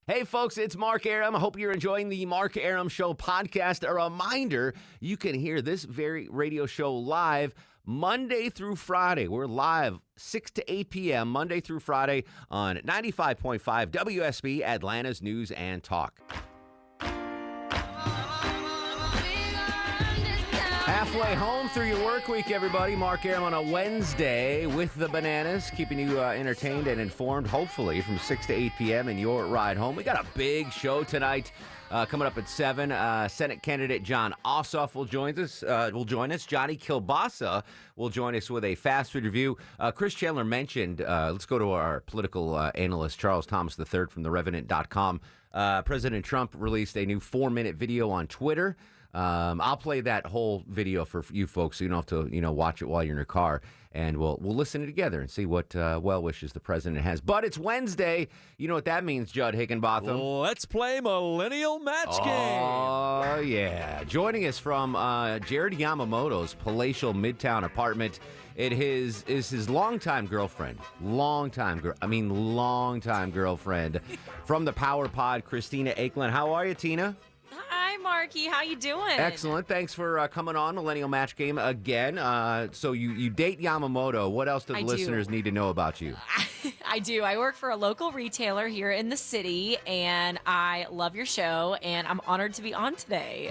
Hey, folks, it's Mark Arum. I hope you're enjoying the Mark Arum Show podcast. A reminder, you can hear this very radio show live Monday through Friday. We're live 6 to 8 p.m. Monday through Friday on 95.5 WSB, Atlanta's News and Talk. Halfway home through your work week, everybody. Mark Arum on a Wednesday with the Bananas, keeping you entertained and informed, hopefully, from 6 to 8 p.m. in your ride home. We got a big show tonight coming up at 7. Senate candidate Jon Ossoff will join us. Johnny Kielbasa will join us with a fast food review. Chris Chandler mentioned, let's go to our political analyst, Charles Thomas III from TheRevenant.com. President Trump released a new 4-minute video on Twitter. I'll play that whole video for you folks, so you don't have to, watch it while you're in your car, and we'll listen to it together and see what well wishes the president has. But it's Wednesday. You know what that means, Judd Higginbotham. Let's play Millennial Match Game. Oh, yeah. Joining us from Jared Yamamoto's palatial Midtown apartment, it is his longtime girlfriend. Longtime girlfriend from the Power Pod, Christina Akelin. How are you, Tina? Hi, Marky. How you doing? Excellent. Thanks for coming on Millennial Match Game again. So you date Yamamoto. What else do the listeners need to know about you? I do. I work for a local retailer here in the city, and I love your show, and I'm honored to be on today.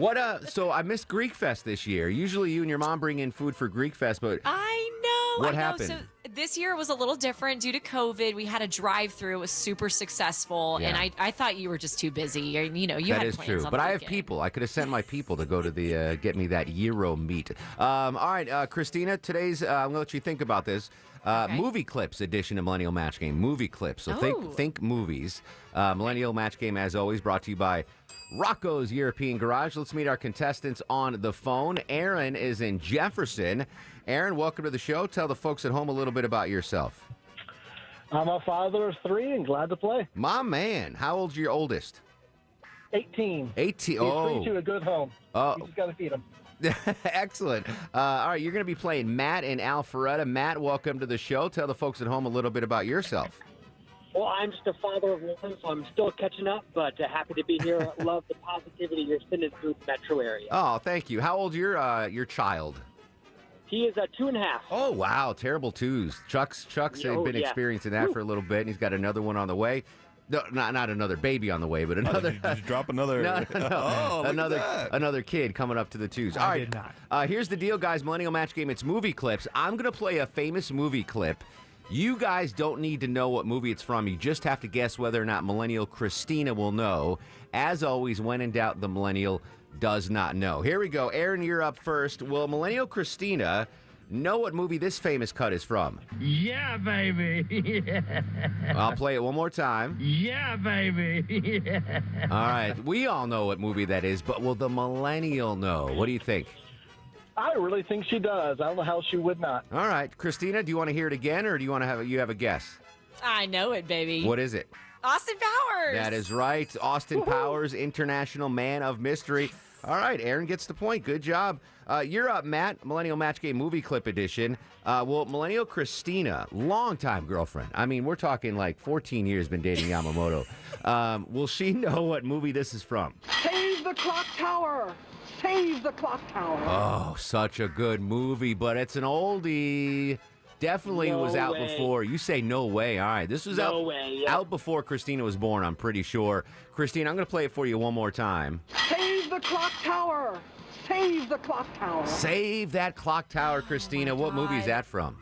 So I missed Greek Fest this year. Usually you and your mom bring in food for Greek Fest, but I know. What happened? So this year was a little different due to COVID. We had a drive-through. It was super successul, and I thought you were just too busy. You had plans. That is true. But I have people. I could have sent my people to go to the get me that gyro meat. All right, Christina. Today's I'm gonna let you think about this. Okay. Movie clips edition of Millennial Match Game. Movie clips. So think movies. Millennial Match Game, as always, brought to you by Rocco's European Garage. Let's meet our contestants on the phone. Aaron is in Jefferson. Aaron, welcome to the show. Tell the folks at home a little bit about yourself. I'm a father of 3 and glad to play. My man. How old's your oldest? 18. 18. He's free to a good home. You just got to feed him. Excellent. All right, you're going to be playing Matt and Alpharetta. Matt, welcome to the show. Tell the folks at home a little bit about yourself. Well, I'm just a father of 1, so I'm still catching up, but happy to be here. Love the positivity you're sending through the metro area. Oh, thank you. How old's your child? He is 2.5. Oh, wow. Terrible twos. Chuck's been experiencing that for a little bit, and he's got another one on the way. No, not another baby on the way, but another. Did you drop another? No. Oh, another kid coming up to the twos. All right. Did not. Here's the deal, guys. Millennial Match Game. It's movie clips. I'm going to play a famous movie clip. You guys don't need to know what movie it's from. You just have to guess whether or not Millennial Christina will know. As always, when in doubt, the Millennial does not know. Here we go. Aaron, you're up first. Will Millennial Christina know what movie this famous cut is from? Yeah, baby. Yeah. I'll play it one more time. Yeah, baby. Yeah. All right. We all know what movie that is, but will the Millennial know? What do you think? I really think she does. I don't know how she would not. All right. Christina, do you want to hear it again, or do you want to have a guess? I know it, baby. What is it? Austin Powers. That is right. Austin Powers, International Man of Mystery. All right, Aaron gets the point. Good job. You're up, Matt. Millennial Match Game Movie Clip Edition. Well, Millennial Christina, longtime girlfriend. I mean, we're talking like 14 years been dating Yamamoto. Will she know what movie this is from? Save the clock tower! Save the clock tower! Oh, such a good movie, but it's an oldie. Definitely was out before. You say no way. All right, this was out before Christina was born, I'm pretty sure. Christina, I'm going to play it for you one more time. Save the clock tower! Save the clock tower! Save that clock tower, Christina. What movie is that from?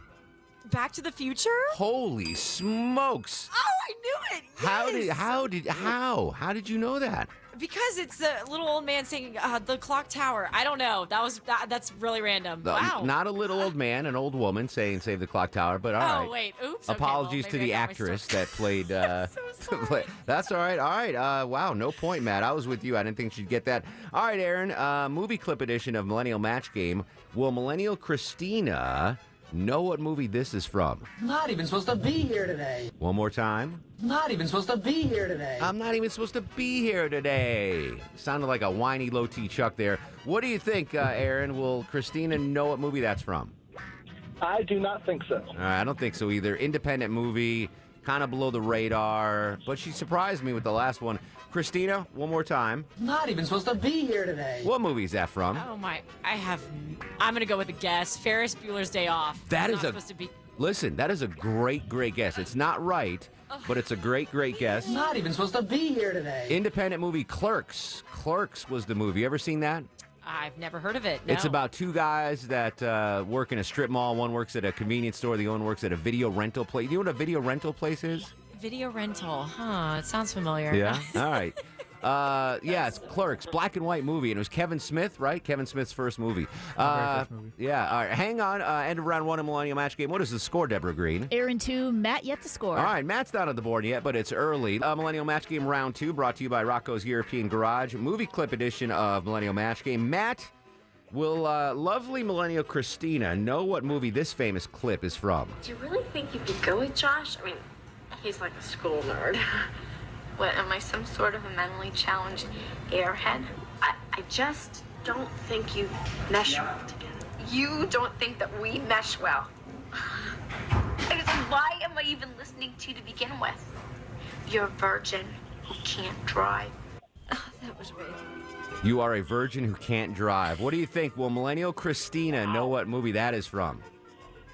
Back to the Future? Holy smokes! Oh, I knew it. Yes. How did you know that? Because it's a little old man saying the clock tower. I don't know. That's really random. Wow. Not a little old man, an old woman saying "Save the Clock Tower," but all right. Oh wait, oops. Apologies to the actress that played. So sorry. That's all right. All right. Wow. No point, Matt. I was with you. I didn't think she'd get that. All right, Aaron. Movie clip edition of Millennial Match Game. Will Millennial Christina know what movie this is from? Not even supposed to be here today. One more time. Not even supposed to be here today. I'm not even supposed to be here today. Sounded like a whiny low-T Chuck there. What do you think, Aaron? Will Christina know what movie that's from? I do not think so. All right, I don't think so either. Independent movie. kind of below the radar, but she surprised me with the last one. Christina, one more time. Not even supposed to be here today. What movie is that from? Oh my! I'm gonna go with a guess. Ferris Bueller's Day Off. That It's is not a- supposed to be. Listen, that is a great guess. It's not right, but it's a great guess. Not even supposed to be here today. Independent movie Clerks. Clerks was the movie. You ever seen that? I've never heard of it. No. It's about two guys that work in a strip mall. One works at a convenience store. The other one works at a video rental place. You know what a video rental place is? Video rental. Huh? It sounds familiar. Yeah. All right. Yeah, it's Clerks, black and white movie, and it was Kevin Smith, right? Kevin Smith's first movie. First movie. Yeah. All right. Hang on. End of round one of Millennial Match Game. What is the score, Deborah Green? Aaron 2, Matt yet to score. All right, Matt's not on the board yet, but it's early. Millennial Match Game round 2, brought to you by Rocco's European Garage, movie clip edition of Millennial Match Game. Matt, will lovely Millennial Christina know what movie this famous clip is from? Do you really think you could go with Josh? I mean, he's like a school nerd. What, am I some sort of a mentally challenged airhead? I just don't think you mesh well together. You don't think that we mesh well. I guess, why am I even listening to you to begin with? You're a virgin who can't drive. Oh, that was weird. You are a virgin who can't drive. What do you think? Will Millennial Christina know what movie that is from?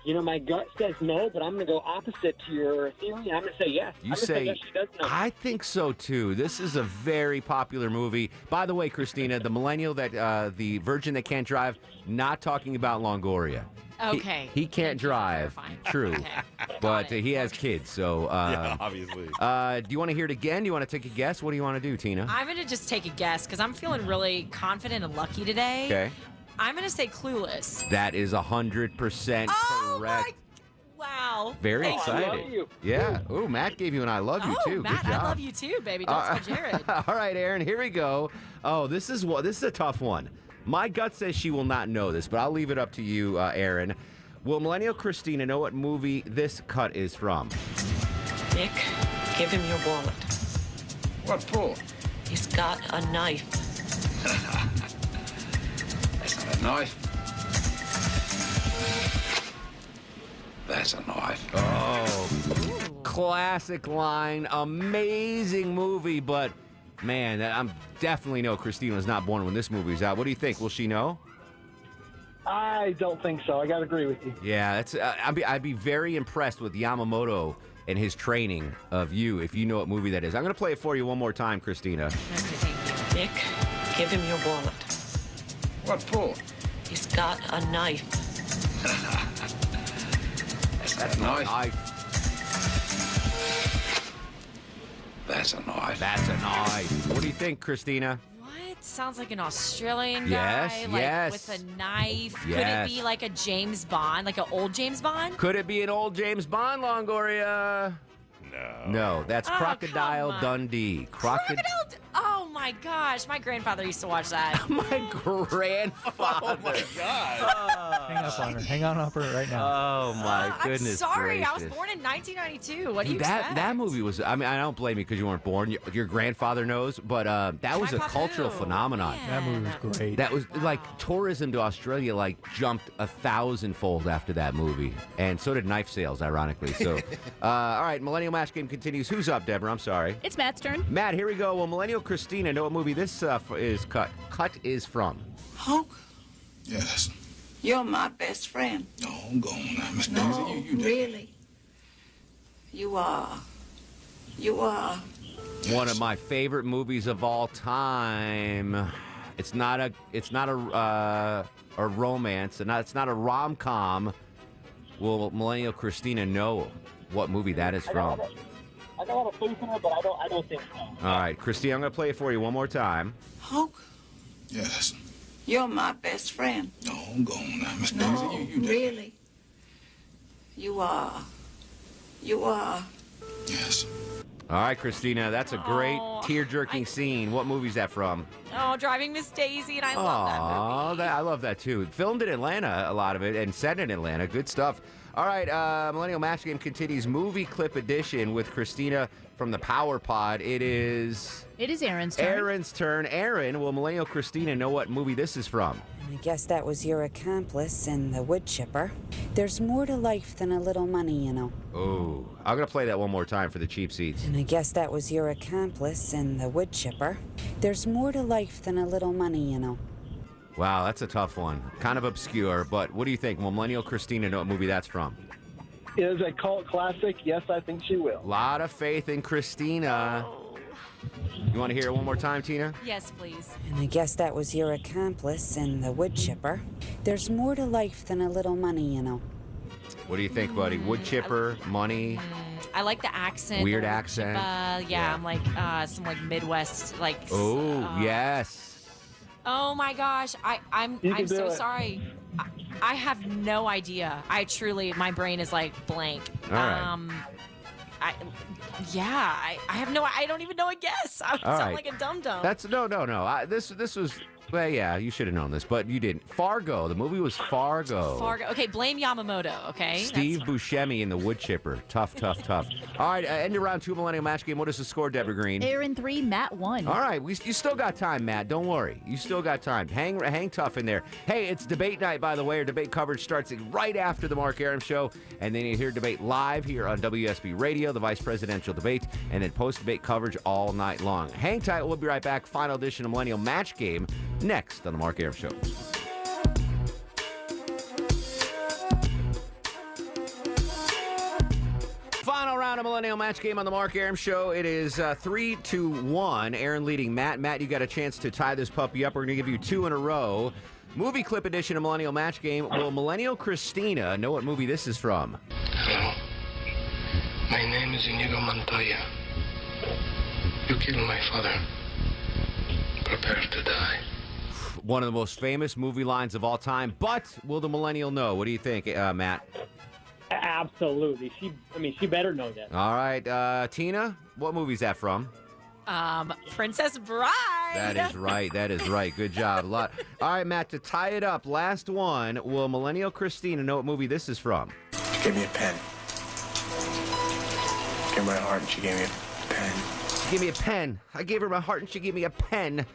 You know, my gut says no, but I'm going to go opposite to your theory. I'm going to say yes. You I'm gonna say, yes, she does know. I think so too. This is a very popular movie. By the way, Christina, the millennial the virgin that can't drive, not talking about Longoria. Okay. He can't drive. clarifying. True. Okay. But Got it. he has kids, so. Yeah, obviously. Do you want to hear it again? Do you want to take a guess? What do you want to do, Tina? I'm gonna just take a guess because I'm feeling really confident and lucky today. Okay. I'm gonna say Clueless. That is 100% Oh correct. Wow. Very Thank you. I excited. love you. Yeah. Ooh, Matt gave you an I love you Oh, too. Matt, Good job. I love you too, baby. Don't tell Jared. All right, Aaron, here we go. Oh, this is a tough one. My gut says she will not know this, but I'll leave it up to you, Aaron. Will Millennial Christina know what movie this cut is from? Nick, give him your wallet. What for? He's got a knife. That's not a knife. That's a knife. Oh, classic line. Amazing movie, but man, I'm definitely know Christina was not born when this movie was out. What do you think? Will she know? I don't think so. I got to agree with you. Yeah, that's. I'd be very impressed with Yamamoto and his training of you if you know what movie that is. I'm going to play it for you one more time, Christina. Okay, thank you. Nick, give him your wallet. What for? He's got a knife. That's a knife. I. That's a knife. That's a knife. What do you think, Christina? What? Sounds like an Australian guy. Yes, like, yes. With a knife. Could Yes. it be like a James Bond, like an old James Bond? Could it be an old James Bond, Longoria? No, that's Oh, Crocodile come on. Dundee. Crocodile. Oh my gosh, my grandfather used to watch that. My grandfather. Oh my God. Hang up on her. Hang on up her right now. Oh my goodness I'm sorry, gracious. I was born in 1992. What do you that expect? that movie was. I mean, I don't blame you because you weren't born. Your grandfather knows, but that was a Grandpa cultural who? phenomenon. That movie was great. That was Wow. like tourism to Australia like jumped 1,000-fold after that movie, and so did knife sales, ironically. So, all right, Millennial Match Game continues. Who's up, Deborah? I'm sorry. It's Matt's turn. Matt, here we go. Will Millennial Christina know what movie this is cut is from? Hulk, Yes. you're my best friend. No, go on now, Miss No, Daisy. You really. You are. You are. One of my favorite movies of all time. It's not a romance, and it's not a rom-com. Will Millennial Christina know what movie that is from? I got a lot of faith in her, but I don't think so. All right, Christina, I'm going to play it for you one more time. Hulk, Yes. you're my best friend. No, go on now, Miss No, Daisy. You really. You are. You are. Yes. All right, Christina, that's a great Oh, tear-jerking scene. What movie's that from? Oh, Driving Miss Daisy, and I love that movie. I love that too. Filmed in Atlanta, a lot of it, and set in Atlanta. Good stuff. All right, Millennial Match Game continues movie clip edition with Christina from the Power Pod. It is Aaron's turn. Aaron's turn. Aaron, will Millennial Christina know what movie this is from? I guess that was your accomplice in the wood chipper. There's more to life than a little money, you know. Oh, I'm going to play that one more time for the cheap seats. And I guess that was your accomplice in the wood chipper. There's more to life than a little money, you know. Wow, that's a tough one. Kind of obscure, but what do you think? Will Millennial Christina know what movie that's from? It is a cult classic. Yes, I think she will. A lot of faith in Christina. You want to hear it one more time, Tina? Yes, please. And I guess that was your accomplice in the wood chipper. There's more to life than a little money, you know. What do you think, buddy? Wood chipper, money? I like the accent. Weird the accent. Yeah, I'm like some like Midwest like. Oh, yes. Oh my gosh, I'm so sorry. I have no idea. My brain is like blank. All right. I don't even know a guess. I sound like a dum-dum. No. This was, well, yeah, you should have known this, but you didn't. Fargo. The movie was Fargo. Okay, blame Yamamoto, okay? Steve Buscemi in the wood chipper. Tough. All right, end of round 2 Millennial Match Game. What is the score, Deborah Green? Aaron 3, Matt 1. All right, you still got time, Matt. Don't worry. You still got time. Hang tough in there. Hey, it's debate night, by the way. Our debate coverage starts right after the Mark Arum Show, and then you hear debate live here on WSB Radio, the vice presidential debate, and then post-debate coverage all night long. Hang tight. We'll be right back. Final edition of Millennial Match Game next on the Mark Arum Show. Final round of Millennial Match Game on the Mark Arum Show. It is 3-1. Aaron leading Matt. Matt, you got a chance to tie this puppy up. We're going to give you 2 in a row. Movie clip edition of Millennial Match Game. Will Millennial Christina know what movie this is from? Hello. My name is Inigo Montoya. You killed my father. Prepare to die. One of the most famous movie lines of all time, but will the millennial know? What do you think, Matt? Absolutely. She better know that. All right, Tina, what movie is that from? Princess Bride. That is right. Good job. All right, Matt, to tie it up, last one. Will Millennial Christina know what movie this is from? She gave me a pen. She gave me my heart and she gave me a pen. She gave me a pen. I gave her my heart and she gave me a pen.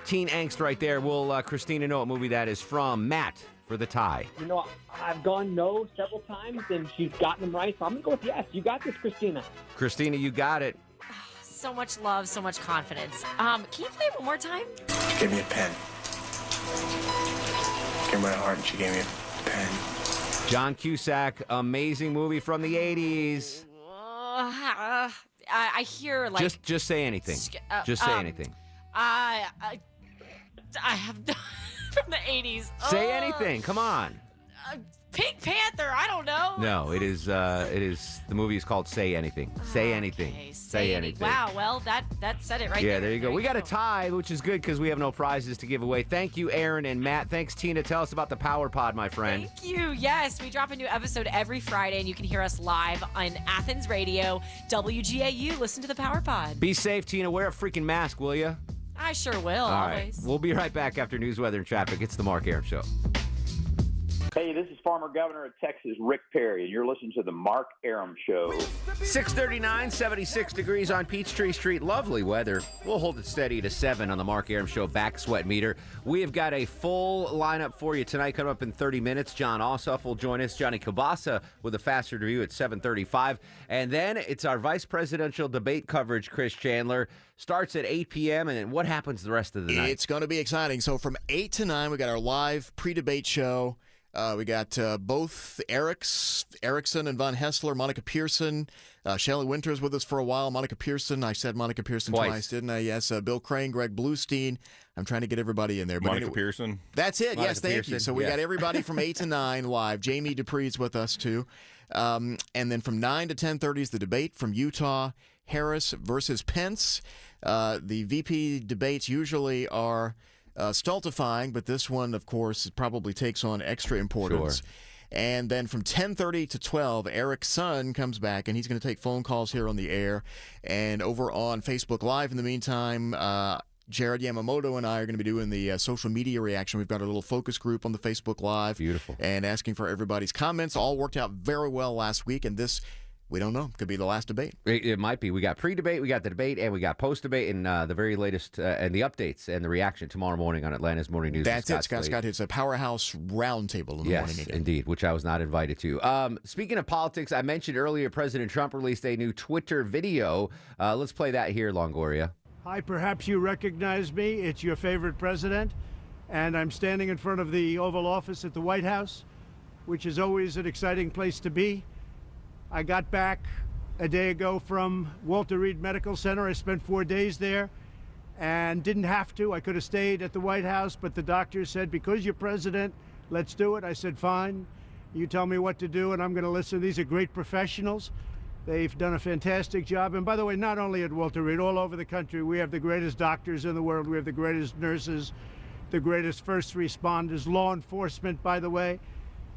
Teen angst right there. Will Christina know what movie that is from? Matt, for the tie. You know, I've gone no several times, and she's gotten them right, so I'm going to go with yes. You got this, Christina. Christina, you got it. So much love, so much confidence. Can you play it one more time? She gave me a pen. She gave me my heart and she gave me a pen. John Cusack, amazing movie from the 80s. I hear like... Just say anything. Just say anything. I have from the 80s. Say anything. Come on. Pink Panther. I don't know. No, it is. The movie is called Say Anything. Say anything. Okay, say anything. Wow. Well, that said it right there. Yeah, there you go. We got a tie, which is good because we have no prizes to give away. Thank you, Aaron and Matt. Thanks, Tina. Tell us about the Power Pod, my friend. Thank you. Yes, we drop a new episode every Friday, and you can hear us live on Athens Radio, WGAU. Listen to the Power Pod. Be safe, Tina. Wear a freaking mask, will you? I sure will. All always. right. We'll be right back after news, weather, and traffic. It's the Mark Arum Show. Hey, this is former Governor of Texas, Rick Perry, and you're listening to the Mark Arum Show. 639, 76 degrees on Peachtree Street. Lovely weather. We'll hold it steady to 7 on the Mark Arum Show back sweat meter. We have got a full lineup for you tonight. Coming up in 30 minutes, Jon Ossoff will join us. Johnny Kielbasa with a faster review at 7:35. And then it's our vice presidential debate coverage, Chris Chandler. Starts at 8 p.m. And then what happens the rest of the night? It's going to be exciting. So from 8 to 9, we got our live pre-debate show. We got both Erickson and Von Hessler, Monica Pearson, Shelley Winters with us for a while. Monica Pearson, I said Monica Pearson twice, didn't I? Yes, Bill Crane, Greg Bluestein. I'm trying to get everybody in there. Monica Pearson. That's it. Monica yes, thank Pearson. you. So we got everybody from 8 to 9 live. Jamie Dupree's with us too. And then from 9 to 10:30 is the debate from Utah, Harris versus Pence. The VP debates usually are stultifying, but this one, of course, probably takes on extra importance. Sure. And then from 10:30 to 12, Eric's son comes back, and he's going to take phone calls here on the air and over on Facebook Live. In the meantime, Jared Yamamoto and I are going to be doing the social media reaction. We've got a little focus group on the Facebook Live. Beautiful. And asking for everybody's comments. All worked out very well last week, and this, we don't know, could be the last debate. It might be. We got pre-debate, we got the debate, and we got post-debate, and the very latest, and the updates and the reaction tomorrow morning on Atlanta's Morning News. That's it, Scott. It's a powerhouse roundtable in the morning again. Yes, indeed, which I was not invited to. Speaking of politics, I mentioned earlier President Trump released a new Twitter video. Let's play that here, Longoria. Hi, perhaps you recognize me. It's your favorite president, and I'm standing in front of the Oval Office at the White House, which is always an exciting place to be. I got back a day ago from Walter Reed Medical Center. I spent 4 days there and didn't have to. I could have stayed at the White House, but the doctor said, because you're president, let's do it. I said, fine. You tell me what to do, and I'm going to listen. These are great professionals. They've done a fantastic job. And by the way, not only at Walter Reed, all over the country, we have the greatest doctors in the world. We have the greatest nurses, the greatest first responders, law enforcement, by the way,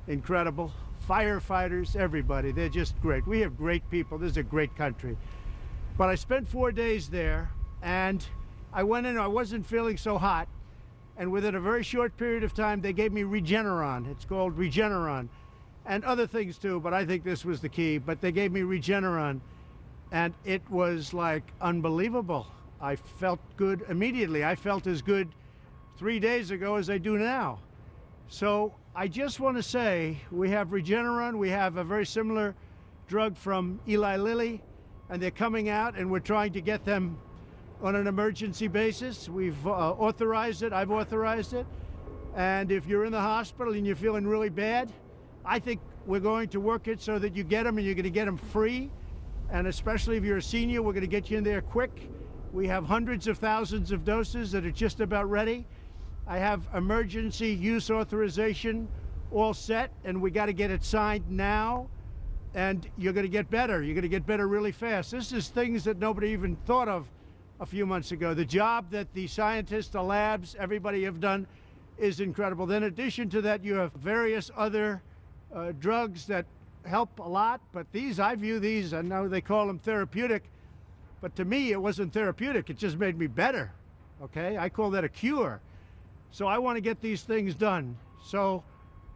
incredible. Firefighters, everybody. They're just great. We have great people. This is a great country. But I spent 4 days there, and I went in, I wasn't feeling so hot. And within a very short period of time, they gave me Regeneron. It's called Regeneron. And other things too, but I think this was the key. But they gave me Regeneron, and it was like unbelievable. I felt good immediately. I felt as good 3 days ago as I do now. So I just want to say we have Regeneron. We have a very similar drug from Eli Lilly, and they're coming out, and we're trying to get them on an emergency basis. We've authorized it. I've authorized it. And if you're in the hospital and you're feeling really bad, I think we're going to work it so that you get them, and you're going to get them free. And especially if you're a senior, we're going to get you in there quick. We have hundreds of thousands of doses that are just about ready. I have emergency use authorization all set, and we got to get it signed now. And you're going to get better. You're going to get better really fast. This is things that nobody even thought of a few months ago. The job that the scientists, the labs, everybody have done is incredible. Then in addition to that, you have various other drugs that help a lot, but these, I view these, I know they call them therapeutic, but to me it wasn't therapeutic, it just made me better, okay? I call that a cure. So I want to get these things done. So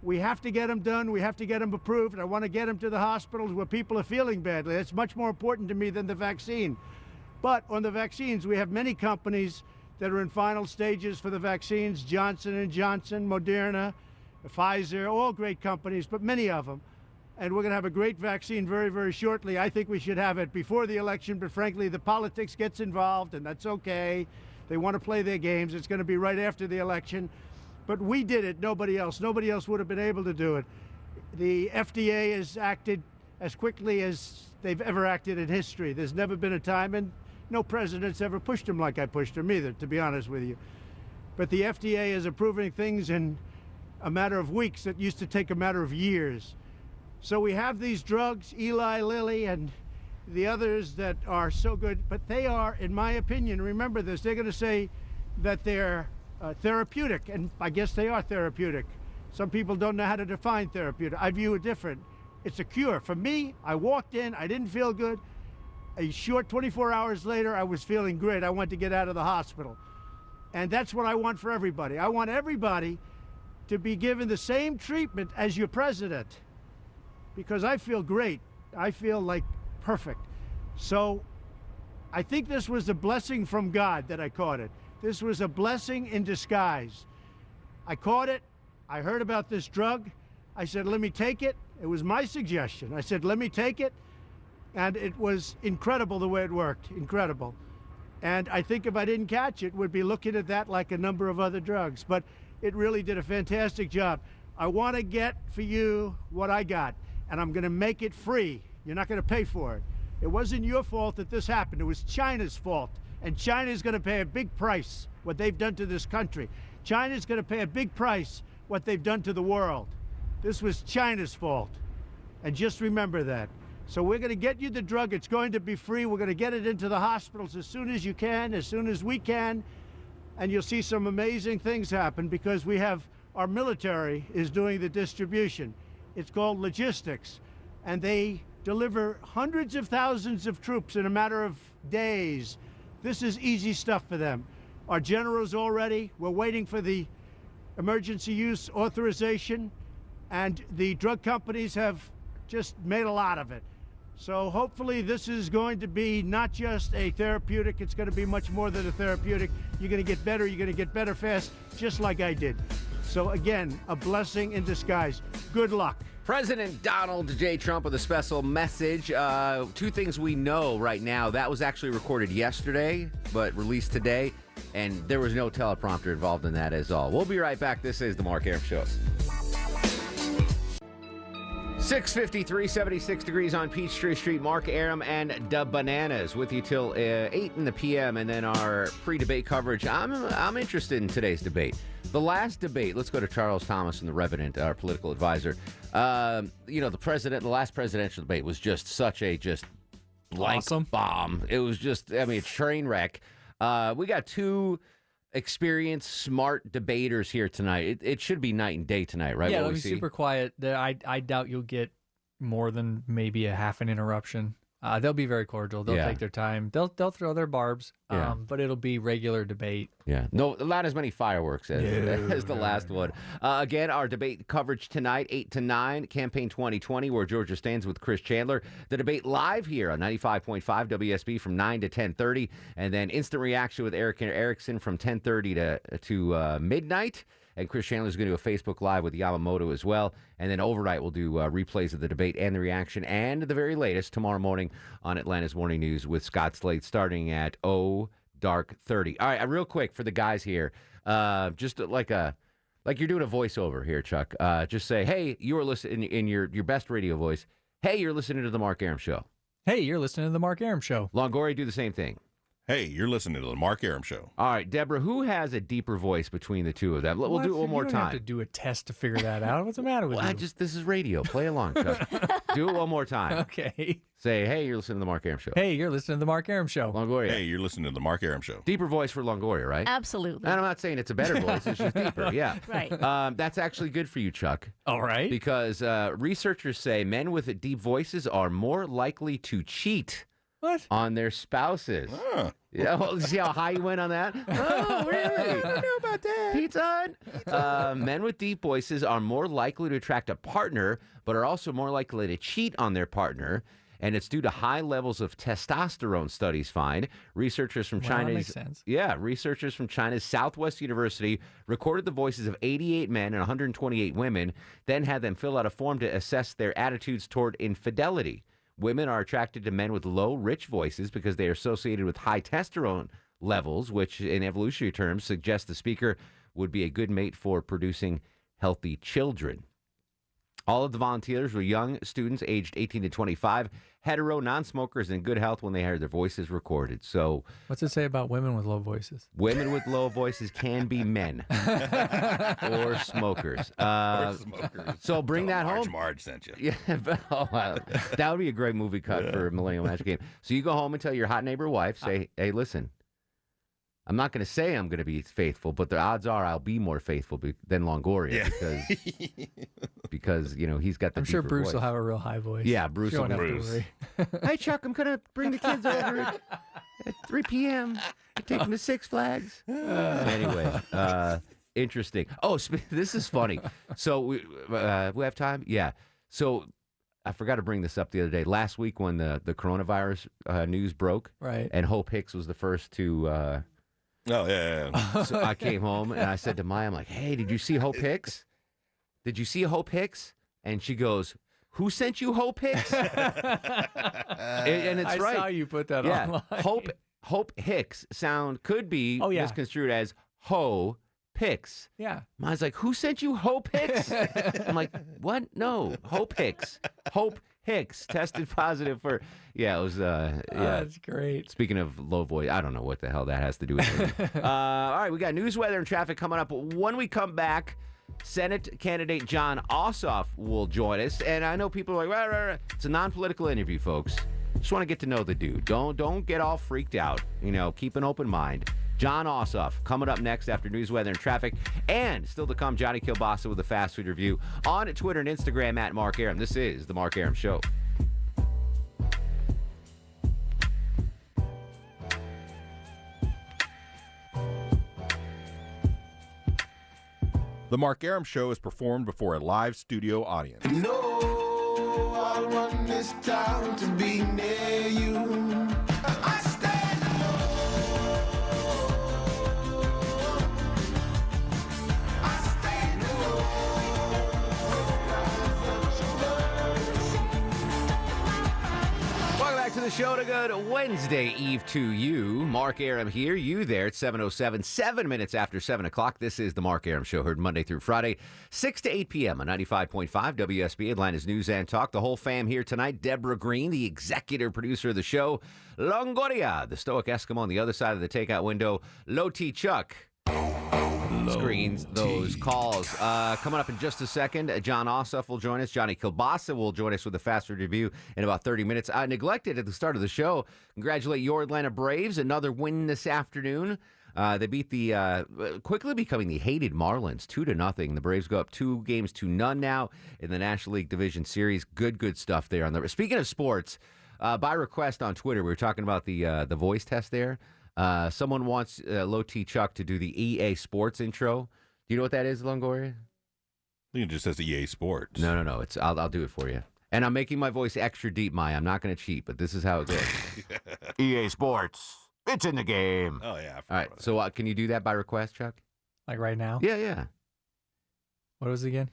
we have to get them done, we have to get them approved, and I want to get them to the hospitals where people are feeling badly. That's much more important to me than the vaccine. But on the vaccines, we have many companies that are in final stages for the vaccines, Johnson & Johnson, Moderna, Pfizer, all great companies, but many of them. And we're going to have a great vaccine very, very shortly. I think we should have it before the election, but frankly, the politics gets involved, and that's okay. They want to play their games. It's going to be right after the election. But we did it, nobody else. Nobody else would have been able to do it. The FDA has acted as quickly as they've ever acted in history. There's never been a time, and no president's ever pushed them like I pushed them either, to be honest with you. But the FDA is approving things in a matter of weeks that used to take a matter of years. So we have these drugs, Eli Lilly and the others that are so good, but they are, in my opinion, remember this, they're going to say that they're therapeutic, and I guess they are therapeutic. Some people don't know how to define therapeutic. I view it different. It's a cure. For me, I walked in, I didn't feel good. A short 24 hours later, I was feeling great. I wanted to get out of the hospital. And that's what I want for everybody. I want everybody to be given the same treatment as your president, because I feel great. I feel like perfect. So I think this was a blessing from God that I caught it. This was a blessing in disguise. I caught it. I heard about this drug. I said, let me take it. It was my suggestion. I said, let me take it. And it was incredible the way it worked, incredible. And I think if I didn't catch it, we'd be looking at that like a number of other drugs. But it really did a fantastic job. I want to get for you what I got, and I'm going to make it free. You're not going to pay for it. It wasn't your fault that this happened. It was China's fault. And China's going to pay a big price, what they've done to this country. China's going to pay a big price, what they've done to the world. This was China's fault. And just remember that. So we're going to get you the drug. It's going to be free. We're going to get it into the hospitals as soon as you can, as soon as we can. And you'll see some amazing things happen because we have, our military is doing the distribution. It's called logistics. And they deliver hundreds of thousands of troops in a matter of days. This is easy stuff for them. Our general's all ready. We're waiting for the emergency use authorization, and the drug companies have just made a lot of it. So hopefully this is going to be not just a therapeutic, it's going to be much more than a therapeutic. You're going to get better, you're going to get better fast, just like I did. So again, a blessing in disguise. Good luck. President Donald J. Trump with a special message. Two things we know right now. That was actually recorded yesterday, but released today, and there was no teleprompter involved in that as all. We'll be right back. This is the Mark Arum Show. 6:53, 76 degrees on Peachtree Street. Mark Arum and the Bananas with you till 8 in the p.m. And then our pre-debate coverage. I'm interested in today's debate. The last debate, let's go to Charles Thomas and the Revenant, our political advisor. The last presidential debate was just such a blank bomb. It was just, a train wreck. We got two experienced, smart debaters here tonight. It should be night and day tonight, right? Yeah, it'll be super quiet. I doubt you'll get more than maybe a half an interruption. They'll be very cordial. They'll take their time. They'll throw their barbs, but it'll be regular debate. Yeah, no, not as many fireworks as the last one. Again, our debate coverage tonight, 8 to 9, Campaign 2020, where Georgia stands with Chris Chandler. The debate live here on 95.5 WSB from 9 to 10:30, and then instant reaction with Eric Erickson from 10:30 to midnight. And Chris Chandler is going to do a Facebook Live with Yamamoto as well. And then overnight, we'll do replays of the debate and the reaction and the very latest tomorrow morning on Atlanta's Morning News with Scott Slade starting at dark 30. All right, real quick for the guys here, just like you're doing a voiceover here, Chuck. Just say, hey, you are listening in your best radio voice. Hey, you're listening to the Mark Arum Show. Hey, you're listening to the Mark Arum Show. Longoria, do the same thing. Hey, you're listening to the Mark Arum Show. All right, Deborah, who has a deeper voice between the two of them? We'll do it one more time. You don't have to do a test to figure that out. What's the matter with you? This is radio. Play along, Chuck. Do it one more time. Okay. Say, hey, you're listening to the Mark Arum Show. Hey, you're listening to the Mark Arum Show. Longoria. Hey, you're listening to the Mark Arum Show. Deeper voice for Longoria, right? Absolutely. And I'm not saying it's a better voice. It's just deeper. Yeah. Right. That's actually good for you, Chuck. All right. Because researchers say men with deep voices are more likely to cheat. What? On their spouses. Yeah, well, see how high you went on that? Oh, really? I don't know about that. Pizza Hut? Men with deep voices are more likely to attract a partner, but are also more likely to cheat on their partner. And it's due to high levels of testosterone, studies find. Researchers from that makes sense. Researchers from China's Southwest University recorded the voices of 88 men and 128 women, then had them fill out a form to assess their attitudes toward infidelity. Women are attracted to men with low, rich voices because they are associated with high testosterone levels, which in evolutionary terms suggests the speaker would be a good mate for producing healthy children. All of the volunteers were young students aged 18 to 25, hetero, non-smokers, in good health when they heard their voices recorded. So, what's it say about women with low voices? Women with low voices can be men or smokers. So bring that home. Marge sent you. Yeah, wow. That would be a great movie cut for a Millennial Magic Game. So you go home and tell your hot neighbor wife, say, hey, listen, I'm not going to say I'm going to be faithful, but the odds are I'll be more faithful than Longoria because he's got the. I'm sure Bruce voice. will have a real high voice. Yeah, Bruce will. Hey, Chuck, I'm going to bring the kids over at 3 p.m. Take them to Six Flags. Anyway, interesting. Oh, this is funny. So we have time? Yeah. So I forgot to bring this up the other day. Last week when the coronavirus news broke, right, and Hope Hicks was the first to. So I came home and I said to Maya, I'm like, hey, did you see Hope Hicks? Did you see Hope Hicks? And she goes, who sent you Hope Hicks? and it's I right. saw you put that online. Hope Hicks could be misconstrued as Ho Hicks. Yeah. Maya's like, who sent you Hope Hicks? I'm like, what? No, Hope Hicks. Hope Hicks tested positive for, it was, that's great. Speaking of low voice, I don't know what the hell that has to do with it. All right, we got news, weather, and traffic coming up. When we come back, Senate candidate Jon Ossoff will join us. And I know people are like, rah. It's a non-political interview, folks. Just want to get to know the dude. Don't get all freaked out. Keep an open mind. Jon Ossoff coming up next after news, weather, and traffic. And still to come, Johnny Kielbasa with a fast food review on Twitter and Instagram at Mark Arum. This is the Mark Arum Show. The Mark Arum Show is performed before a live studio audience. No, I want this town to be near you. I stand alone. I stand Welcome back to the show. To good Wednesday Eve to you. Mark Arum here. You there at 7:07, 7 minutes after 7 o'clock. This is the Mark Arum Show, heard Monday through Friday, 6 to 8 p.m. on 95.5 WSB, Atlanta's News and Talk. The whole fam here tonight. Deborah Green, the executive producer of the show. Longoria, the stoic Eskimo on the other side of the takeout window. Low T Chuck screens those calls. Coming up in just a second, Jon Ossoff will join us. Johnny Kielbasa will join us with a fast food review in about 30 minutes. I neglected at the start of the show, congratulate your Atlanta Braves. Another win this afternoon. They beat the quickly becoming the hated Marlins 2-0. The Braves go up 2-0 now in the National League Division Series. Good stuff there. Speaking of sports, by request on Twitter, we were talking about the voice test there. Someone wants Low T Chuck to do the EA Sports intro. Do you know what that is, Longoria? I think it just says EA Sports. No. I'll do it for you. And I'm making my voice extra deep, Maya. I'm not going to cheat, but this is how it goes. EA Sports. It's in the game. Oh, yeah. All right. So can you do that by request, Chuck? Like right now? Yeah. What was it again?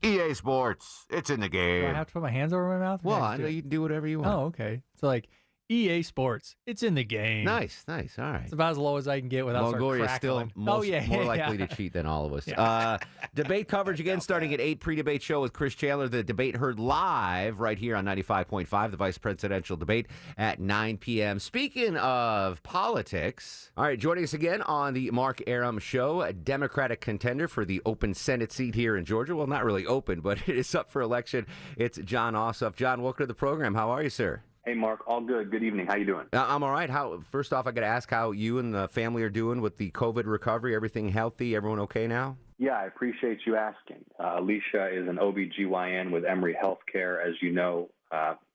EA Sports. It's in the game. Do I have to put my hands over my mouth? Well, I know you can do whatever you want. Oh, okay. So like EA Sports. It's in the game. Nice. All right. It's about as low as I can get without Longoria is still more likely to cheat than all of us. Yeah. Debate coverage again starting at 8, pre-debate show with Chris Chandler. The debate heard live right here on 95.5, the vice presidential debate at 9 p.m. Speaking of politics, all right, joining us again on the Mark Arum Show, a Democratic contender for the open Senate seat here in Georgia. Well, not really open, but it is up for election. It's Jon Ossoff. Jon, welcome to the program. How are you, sir? Hey, Mark. All good. Good evening. How you doing? I'm all right. First off, I got to ask how you and the family are doing with the COVID recovery. Everything healthy? Everyone okay now? Yeah, I appreciate you asking. Alicia is an OBGYN with Emory Healthcare, as you know,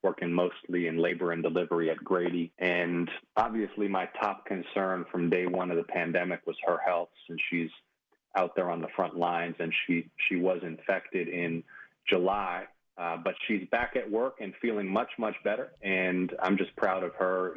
working mostly in labor and delivery at Grady. And obviously my top concern from day one of the pandemic was her health, since she's out there on the front lines, and she was infected in July. But she's back at work and feeling much better. And I'm just proud of her,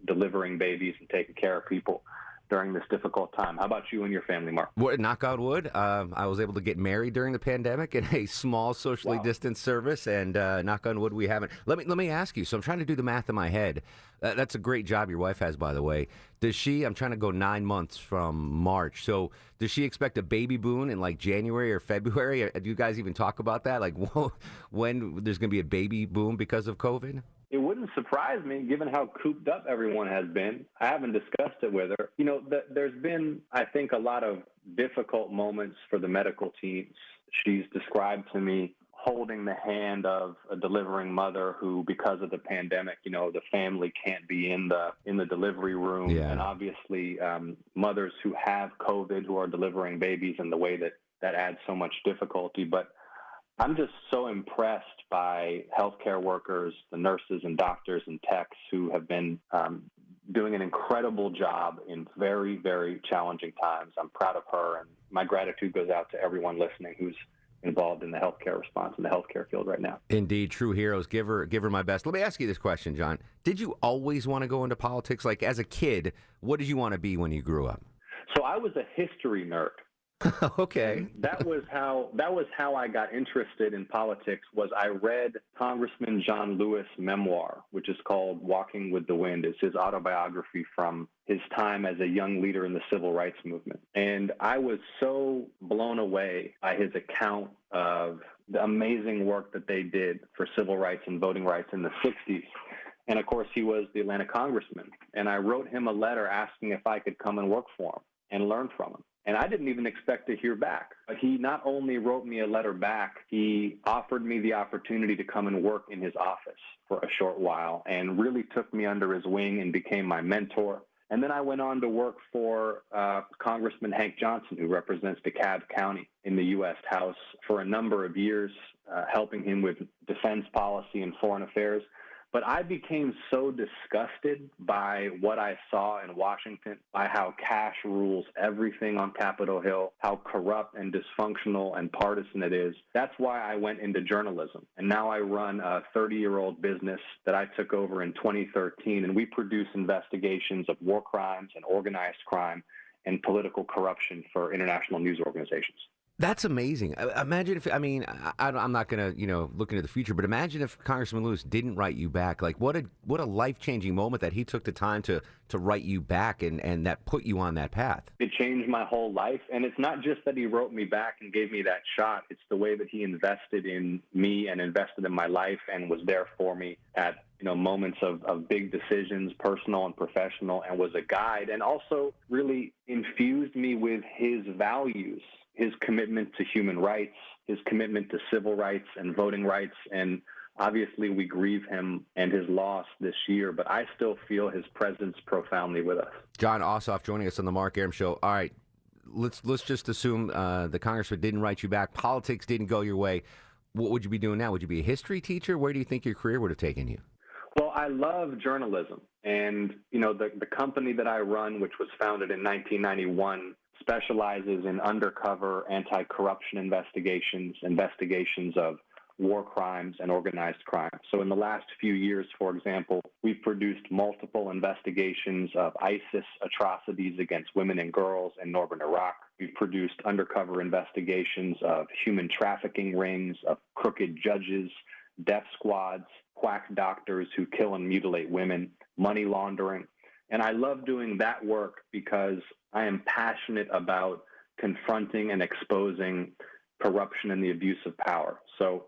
delivering babies and taking care of people during this difficult time. How about you and your family, Mark? Well, knock on wood. I was able to get married during the pandemic in a small socially distanced service, and knock on wood, we haven't. Let me ask you. So I'm trying to do the math in my head. That's a great job your wife has, by the way. I'm trying to go 9 months from March. So does she expect a baby boon in like January or February? Do you guys even talk about that? Like when there's going to be a baby boom because of COVID? It wouldn't surprise me, given how cooped up everyone has been. I haven't discussed it with her. There's been, I think, a lot of difficult moments for the medical teams. She's described to me holding the hand of a delivering mother who, because of the pandemic, the family can't be in the delivery room. Yeah. And obviously mothers who have COVID, who are delivering babies, in the way that adds so much difficulty. But I'm just so impressed by healthcare workers, the nurses and doctors and techs who have been doing an incredible job in very, very challenging times. I'm proud of her, and my gratitude goes out to everyone listening who's involved in the healthcare response in the healthcare field right now. Indeed, true heroes. Give her my best. Let me ask you this question, Jon. Did you always want to go into politics? Like, as a kid, what did you want to be when you grew up? So I was a history nerd. Okay. That was how I got interested in politics. Was I read Congressman John Lewis' memoir, which is called Walking with the Wind. It's his autobiography from his time as a young leader in the civil rights movement. And I was so blown away by his account of the amazing work that they did for civil rights and voting rights in the 60s. And of course, he was the Atlanta congressman. And I wrote him a letter asking if I could come and work for him and learn from him. And I didn't even expect to hear back. But he not only wrote me a letter back, he offered me the opportunity to come and work in his office for a short while, and really took me under his wing and became my mentor. And then I went on to work for Congressman Hank Johnson, who represents DeKalb County in the U.S. House, for a number of years, helping him with defense policy and foreign affairs. But I became so disgusted by what I saw in Washington, by how cash rules everything on Capitol Hill, how corrupt and dysfunctional and partisan it is. That's why I went into journalism. And now I run a 30-year-old business that I took over in 2013, and we produce investigations of war crimes and organized crime and political corruption for international news organizations. That's amazing. Imagine if, I'm not going to, look into the future, but imagine if Congressman Lewis didn't write you back. Like, what a life-changing moment that he took the time to write you back and that put you on that path. It changed my whole life. And it's not just that he wrote me back and gave me that shot. It's the way that he invested in me and invested in my life and was there for me at moments of big decisions, personal and professional, and was a guide, and also really infused me with his values, his commitment to human rights, his commitment to civil rights and voting rights. And obviously we grieve him and his loss this year, but I still feel his presence profoundly with us. Jon Ossoff joining us on the Mark Arum Show. All right, let's just assume the congressman didn't write you back. Politics didn't go your way. What would you be doing now? Would you be a history teacher? Where do you think your career would have taken you? Well, I love journalism. And, the company that I run, which was founded in 1991, specializes in undercover anti-corruption investigations of war crimes and organized crime. So in the last few years, for example, we've produced multiple investigations of ISIS atrocities against women and girls in northern Iraq. We've produced undercover investigations of human trafficking rings, of crooked judges, death squads, quack doctors who kill and mutilate women, money laundering. And I love doing that work because I am passionate about confronting and exposing corruption and the abuse of power. So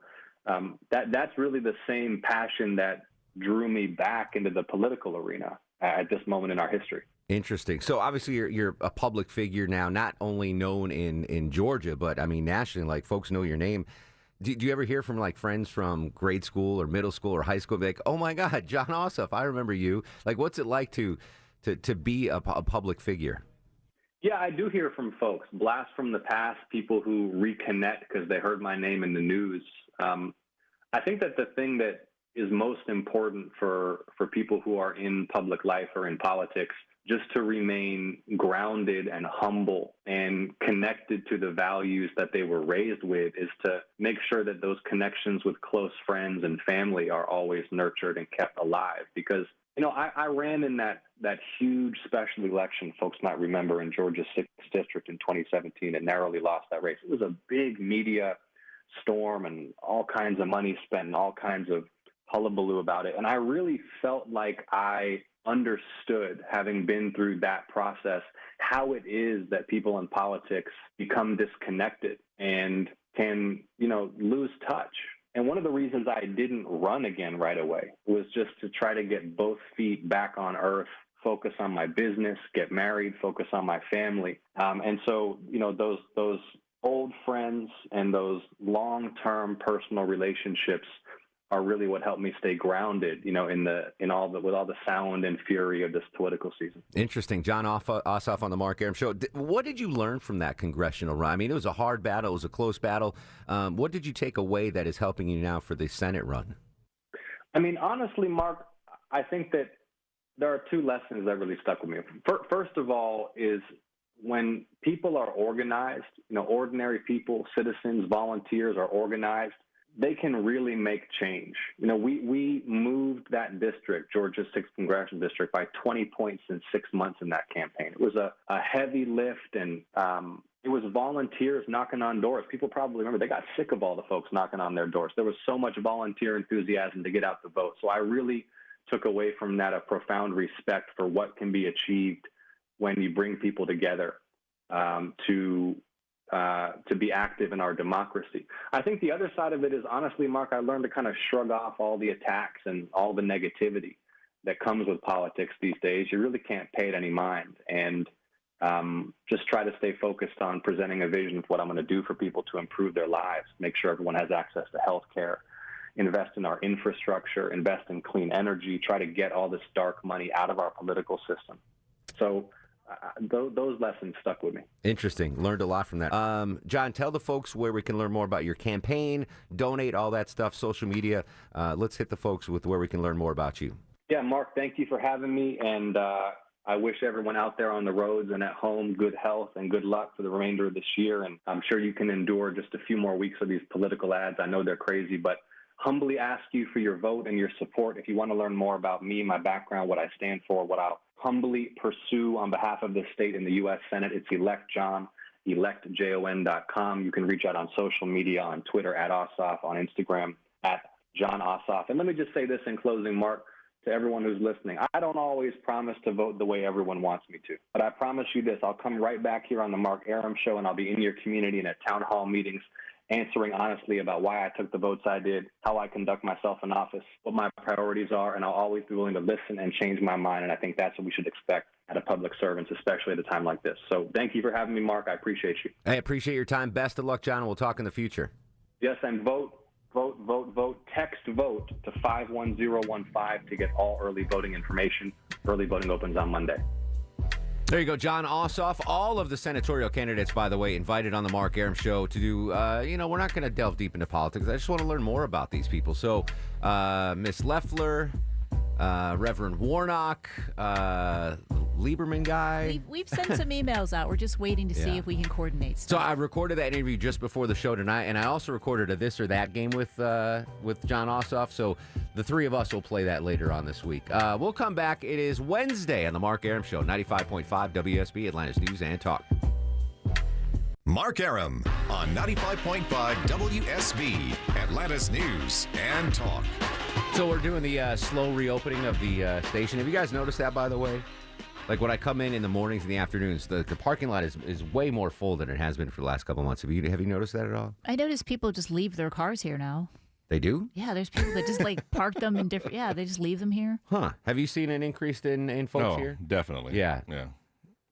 that's really the same passion that drew me back into the political arena at this moment in our history. Interesting. So obviously you're a public figure now, not only known in Georgia, but nationally, like folks know your name. Do you ever hear from like friends from grade school or middle school or high school, be like, oh my God, Jon Ossoff, I remember you. Like, what's it like to be a public figure? Yeah, I do hear from folks, blasts from the past, people who reconnect because they heard my name in the news. I think that the thing that is most important for people who are in public life or in politics, just to remain grounded and humble and connected to the values that they were raised with, is to make sure that those connections with close friends and family are always nurtured and kept alive. Because, I ran in that huge special election, folks might remember, in Georgia's 6th district in 2017 and narrowly lost that race. It was a big media storm and all kinds of money spent and all kinds of hullabaloo about it. And I really felt like I understood, having been through that process, how it is that people in politics become disconnected and can, lose touch. And one of the reasons I didn't run again right away was just to try to get both feet back on earth, focus on my business, get married, focus on my family. And so, those old friends and those long-term personal relationships are really what helped me stay grounded, with all the sound and fury of this political season. Interesting. Jon Ossoff on the Mark Arum Show. What did you learn from that congressional run? I mean, it was a hard battle. It was a close battle. What did you take away that is helping you now for the Senate run? I mean, honestly, Mark, I think that there are two lessons that really stuck with me. First of all is when people are organized, ordinary people, citizens, volunteers are organized, they can really make change. We moved that district, Georgia's 6th congressional district, by 20 points in 6 months in that campaign. It was a heavy lift, and it was volunteers knocking on doors. People probably remember they got sick of all the folks knocking on their doors. There was so much volunteer enthusiasm to get out the vote. So I really took away from that a profound respect for what can be achieved when you bring people together to be active in our democracy. I think the other side of it is, honestly, Mark, I learned to kind of shrug off all the attacks and all the negativity that comes with politics these days. You really can't pay it any mind, and just try to stay focused on presenting a vision of what I'm going to do for people to improve their lives, make sure everyone has access to health care, invest in our infrastructure, invest in clean energy, try to get all this dark money out of our political system. So those lessons stuck with me. Interesting. Learned a lot from that. John, tell the folks where we can learn more about your campaign, donate, all that stuff, social media. Let's hit the folks with where we can learn more about you. Yeah, Mark, thank you for having me. And I wish everyone out there on the roads and at home good health and good luck for the remainder of this year. And I'm sure you can endure just a few more weeks of these political ads. I know they're crazy, but humbly ask you for your vote and your support. If you want to learn more about me, my background, what I stand for, what I'll humbly pursue on behalf of the state in the U.S. Senate, it's Elect Jon, electjon.com. You can reach out on social media, on Twitter, @Ossoff, on Instagram, @Jon Ossoff. And let me just say this in closing, Mark, to everyone who's listening. I don't always promise to vote the way everyone wants me to, but I promise you this. I'll come right back here on the Mark Arum Show, and I'll be in your community and at town hall meetings answering honestly about why I took the votes I did, how I conduct myself in office, what my priorities are, and I'll always be willing to listen and change my mind, and I think that's what we should expect out of public servants, especially at a time like this. So thank you for having me, Mark. I appreciate you. I appreciate your time. Best of luck, John, and we'll talk in the future. Yes, and vote. Text VOTE to 51015 to get all early voting information. Early voting opens on Monday. There you go, Jon Ossoff. All of the senatorial candidates, by the way, invited on the Mark Arum Show to do, we're not going to delve deep into politics. I just want to learn more about these people. So, Miss Loeffler, Reverend Warnock, Lieberman guy. We've sent some emails out. We're just waiting to see if we can coordinate stuff. So I recorded that interview just before the show tonight, and I also recorded a this or that game with Jon Ossoff. So the three of us will play that later on this week. We'll come back. It is Wednesday on the Mark Arum Show, 95.5 WSB, Atlanta's News and Talk. Mark Arum on 95.5 WSB, Atlanta's News and Talk. So we're doing the slow reopening of the station. Have you guys noticed that, by the way? Like when I come in the mornings and the afternoons, the parking lot is way more full than it has been for the last couple of months. Have you noticed that at all? I notice people just leave their cars here now. They do? Yeah, there's people that just park them in different. Yeah, they just leave them here. Huh? Have you seen an increase in folks here? Definitely. Yeah. Yeah.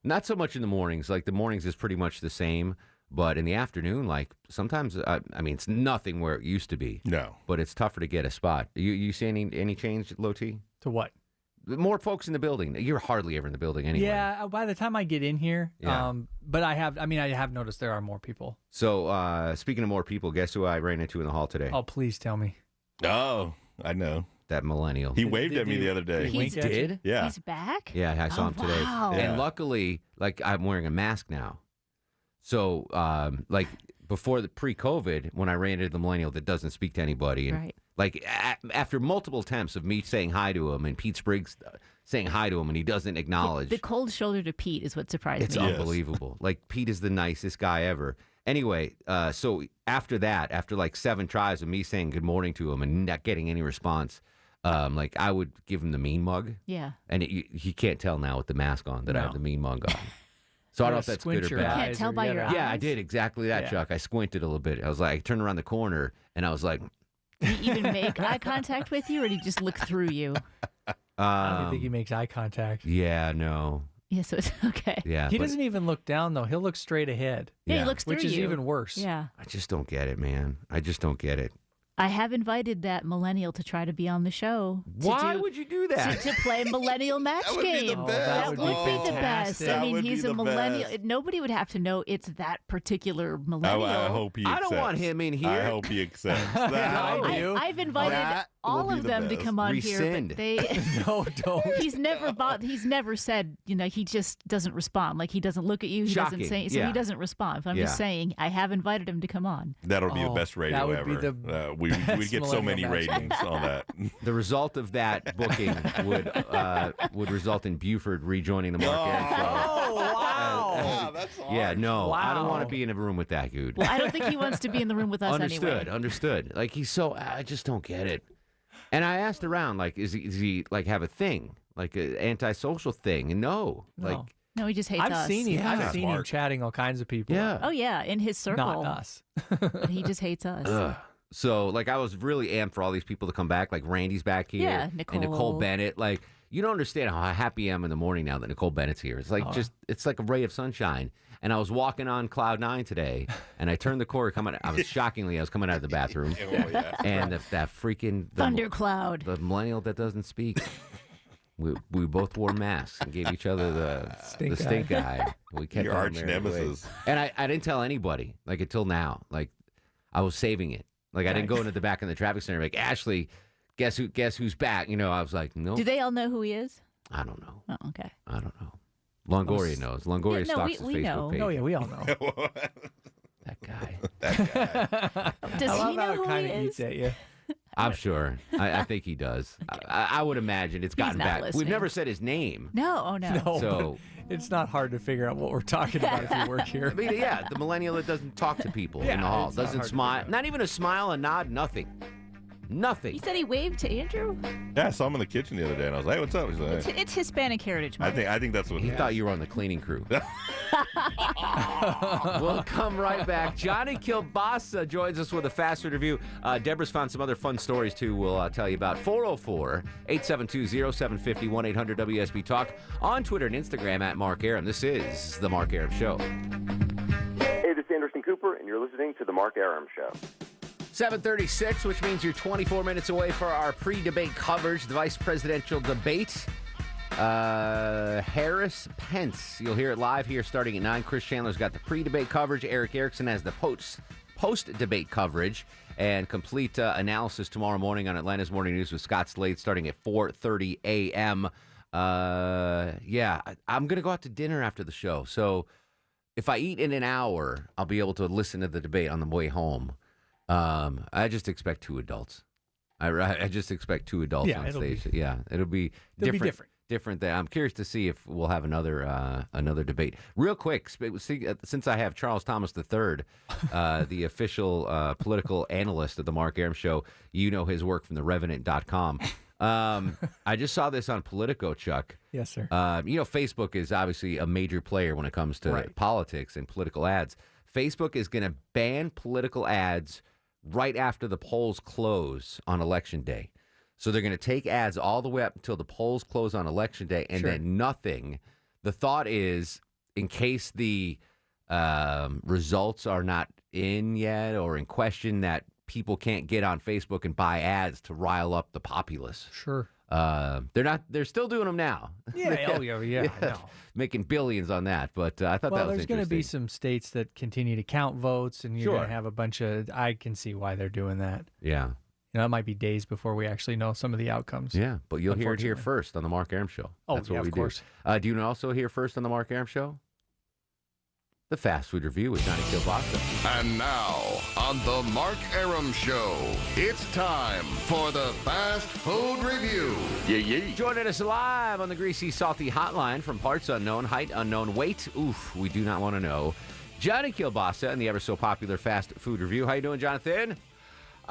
Not so much in the mornings. Like the mornings is pretty much the same, but in the afternoon, like sometimes, it's nothing where it used to be. No. But it's tougher to get a spot. You see any change, Low T? To what? More folks in the building. You're hardly ever in the building anyway. Yeah, by the time I get in here, but I have noticed there are more people. So, speaking of more people, guess who I ran into in the hall today? Oh, please tell me. Oh, I know. That millennial. He waved at me the other day. He did? Yeah. He's back? Yeah, I saw him today. Wow. And luckily, I'm wearing a mask now. So, before the pre-COVID, when I ran into the millennial that doesn't speak to anybody, and after multiple attempts of me saying hi to him and Pete Spriggs saying hi to him, and he doesn't acknowledge. The cold shoulder to Pete is what surprised me. It's unbelievable. Like, Pete is the nicest guy ever. Anyway, so after that, after 7 tries of me saying good morning to him and not getting any response, I would give him the mean mug. Yeah. And he can't tell now with the mask on that I have the mean mug on. So I don't know if that's good or bad. You can't tell by your eyes? Yeah, I did exactly that, Chuck. I squinted a little bit. I was like, I turned around the corner, and I was like... Did he even make eye contact with you, or did he just look through you? I don't think he makes eye contact. Yeah, no. Yeah, so it's okay. Yeah, he doesn't even look down, though. He'll look straight ahead. Yeah, he looks through which is you. even worse. Yeah. I just don't get it, man. I just don't get it. I have invited that millennial to try to be on the show. Why would you do that? To play millennial match That would be game. the best. That would be the best. That I mean, would he's be a the millennial. best. Nobody would have to know it's that particular millennial. I hope he accepts. I don't want him in here. I hope he accepts. That. I've invited all of them to come on here, but they no, don't. He's never said, he just doesn't respond. Like, he doesn't look at you. He doesn't say. So he doesn't respond. But I'm just saying, I have invited him to come on. That'll be the best radio that would ever. Be the we'd get so many ratings on that. The result of that booking would result in Buford rejoining the Mark Arum Show. Oh, wow. That's hard. Yeah, no, I don't Wow. want to be in a room with that dude. Well, I don't think he wants to be in the room with us anyway. Understood. Like, he's so, I just don't get it. And I asked around, does he have a thing, like an antisocial thing? And no. No, he just hates us. I've seen him. I've seen him Mark. chatting all kinds of people. Yeah. Oh yeah, in his circle. Not us. But he just hates us. Ugh. So, I was really amped for all these people to come back. Like, Randy's back here. Yeah, And Nicole. Nicole Bennett. Like, you don't understand how happy I am in the morning now that Nicole Bennett's here. It's it's like a ray of sunshine. And I was walking on cloud 9 today, and I turned the corner coming. I was coming out of the bathroom, and that freaking Thundercloud. the millennial that doesn't speak. We both wore masks and gave each other the stink eye. We kept Your on arch our nemesis. way. And I didn't tell anybody, like, until now. Like, I was saving it. Like, I didn't go into the back in the traffic center like, Ashley, guess who's back? You know, I was like, no. Do they all know who he is? I don't know. Oh, okay. I don't know. Longoria knows. Longoria stalks his Facebook know. page. Oh, yeah, we all know. That guy. Does I love he know how who it kind he of is? eats at you. I'm sure. I think he does. Okay. I would imagine it's gotten not back. listening. We've never said his name. No, oh no. No, So it's not hard to figure out what we're talking about if you work here. I mean, yeah, the millennial that doesn't talk to people Yeah, in the hall, it's not doesn't hard to smile, figure out. not even a smile, a nod, nothing. Nothing. He said he waved to Andrew. Yeah, I saw him in the kitchen the other day, and I was like, "Hey, what's up?" He's like, It's Hispanic heritage month. I think that's what He thought you were on the cleaning crew. We'll come right back. Johnny Kielbasa joins us with a fast food review. Deborah's found some other fun stories, too, we'll tell you about. 404-872-0750, 1-800-WSB Talk. On Twitter and Instagram at Mark Arum. This is The Mark Arum Show. Hey, this is Anderson Cooper, and you're listening to The Mark Arum Show. 7:36, which means you're 24 minutes away for our pre-debate coverage, the vice presidential debate. Harris-Pence. You'll hear it live here starting at 9. Chris Chandler's got the pre-debate coverage. Eric Erickson has the post-debate coverage and complete analysis tomorrow morning on Atlanta's Morning News with Scott Slade starting at 4:30 a.m. Yeah, I'm going to go out to dinner after the show. So if I eat in an hour, I'll be able to listen to the debate on the way home. I just expect two adults. I just expect two adults on stage. It'll be different. I'm curious to see if we'll have another debate. Real quick, since I have Charles Thomas III, the official political analyst of the Mark Arum Show, you know his work from therevenant.com. I just saw this on Politico, Chuck. Yes, sir. Facebook is obviously a major player when it comes to politics and political ads. Facebook is going to ban political ads right after the polls close on Election Day. So they're going to take ads all the way up until the polls close on Election Day, and then nothing. The thought is, in case the results are not in yet or in question, that people can't get on Facebook and buy ads to rile up the populace. Sure. They're still doing them now. Yeah, I know. Making billions on that, but I thought that was there's going to be interesting. some states that continue to count votes, and you're going to have a bunch of. I can see why they're doing that. Yeah. It might be days before we actually know some of the outcomes. Yeah, but you'll hear it here first on the Mark Arum Show. Oh, That's what we of course. Do you also hear first on the Mark Arum Show? The Fast Food Review with Johnny Kielbasa. And now, on the Mark Arum Show, it's time for the Fast Food Review. Joining us live on the Greasy Salty Hotline from parts unknown, height unknown, weight, oof, we do not want to know. Johnny Kielbasa and the ever so popular Fast Food Review. How you doing, Jonathan?